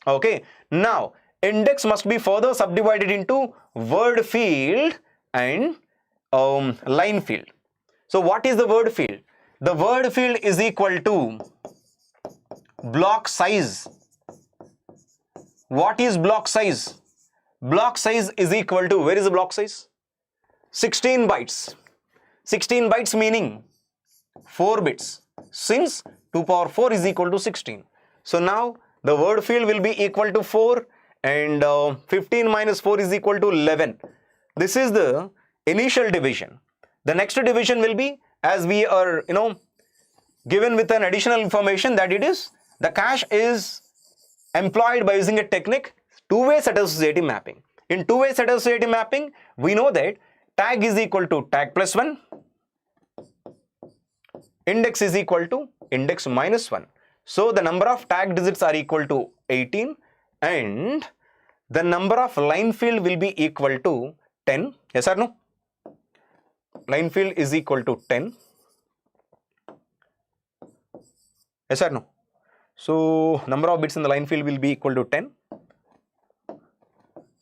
Okay. Now, index must be further subdivided into word field and line field. So what is the word field? The word field is equal to block size. What is block size? Block size is equal to, where is the block size? 16 bytes. 16 bytes meaning 4 bits, since 2 power 4 is equal to 16. So now the word field will be equal to 4 and 15 minus 4 is equal to 11. This is the initial division. The next division will be, as we are given with an additional information, that it is the cache is employed by using a technique, two-way set associative mapping. In two-way set associative mapping, we know that tag is equal to tag plus 1, index is equal to index minus 1. So the number of tag digits are equal to 18 and the number of line field will be equal to 10. Yes or no? Line field is equal to 10. Yes or no? So number of bits in the line field will be equal to 10,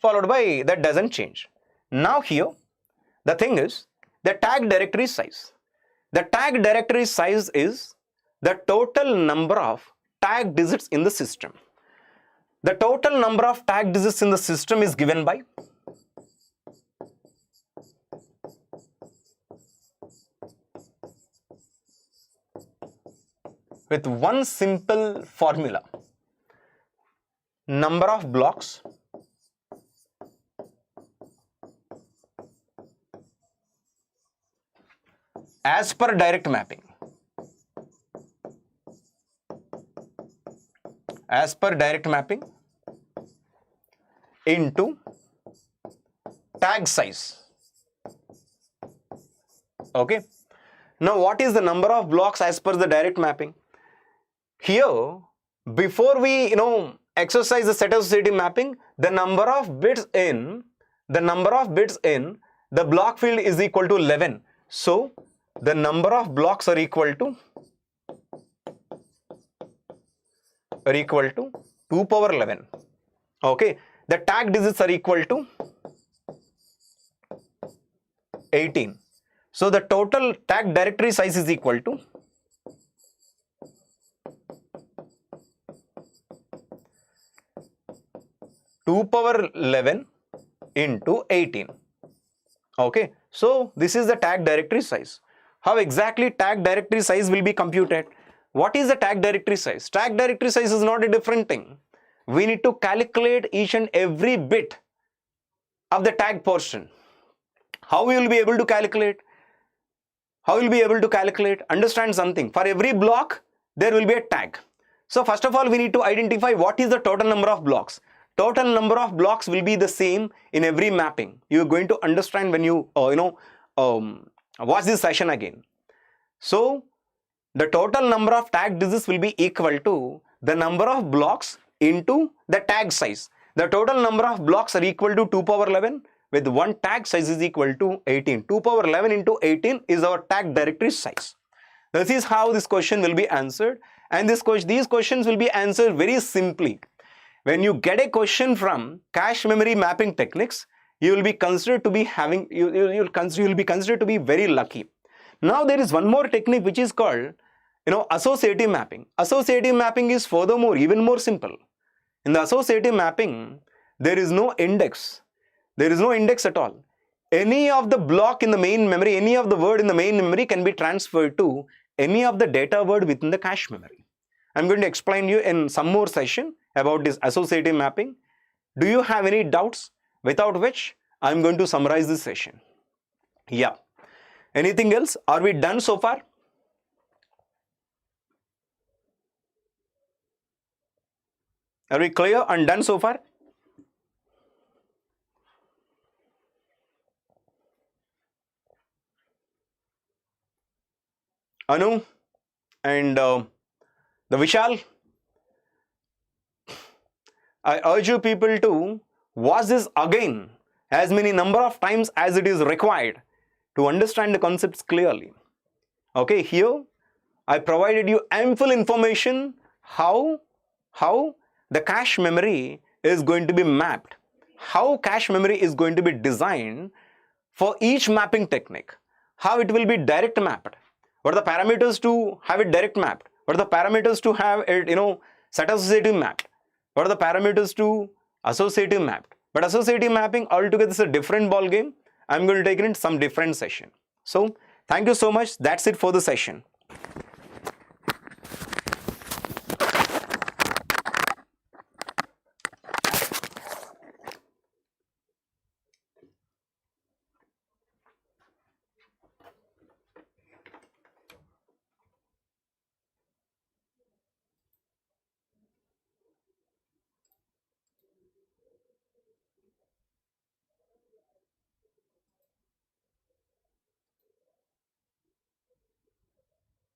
followed by, that doesn't change. Now here the thing is the tag directory size. The tag directory size is the total number of tag digits in the system. The total number of tag digits in the system is given by with one simple formula: number of blocks as per direct mapping. As per direct mapping into tag size. Okay. Now what is the number of blocks as per the direct mapping? Here, before we exercise the set associative mapping, the number of bits in the block field is equal to 11. So the number of blocks are equal to 2 power 11. Okay, the tag digits are equal to 18. So the total tag directory size is equal to 2 power 11 into 18. Okay, so this is the tag directory size. How exactly tag directory size will be computed? What is the tag directory size? Tag directory size is not a different thing. We need to calculate each and every bit of the tag portion. How we will be able to calculate? Understand something. For every block, there will be a tag. So first of all, we need to identify what is the total number of blocks. Total number of blocks will be the same in every mapping. You are going to understand when you watch this session again. So the total number of tag digits will be equal to the number of blocks into the tag size. The total number of blocks are equal to 2 power 11 with one tag size is equal to 18. 2 power 11 into 18 is our tag directory size. This is how this question will be answered, and these questions will be answered very simply. When you get a question from cache memory mapping techniques, you will be considered to be very lucky. Now there is one more technique which is called associative mapping. Associative mapping is furthermore even more simple. In the associative mapping, there is no index. There is no index at all. Any of the block in the main memory, any of the word in the main memory can be transferred to any of the data word within the cache memory. I'm going to explain you in some more session about this associative mapping. Do you have any doubts? Without which, I'm going to summarize this session. Yeah. Anything else? Are we done so far? Are we clear and done so far? Anu and the Vishal, I urge you people to watch this again as many number of times as it is required to understand the concepts clearly. Okay, here I provided you ample information how the cache memory is going to be mapped, how cache memory is going to be designed for each mapping technique, how it will be direct mapped, what are the parameters to have it direct mapped, what are the parameters to have it set associative mapped. What are the parameters to associative mapped? But associative mapping altogether is a different ball game. I'm going to take it in some different session. So thank you so much. That's it for the session.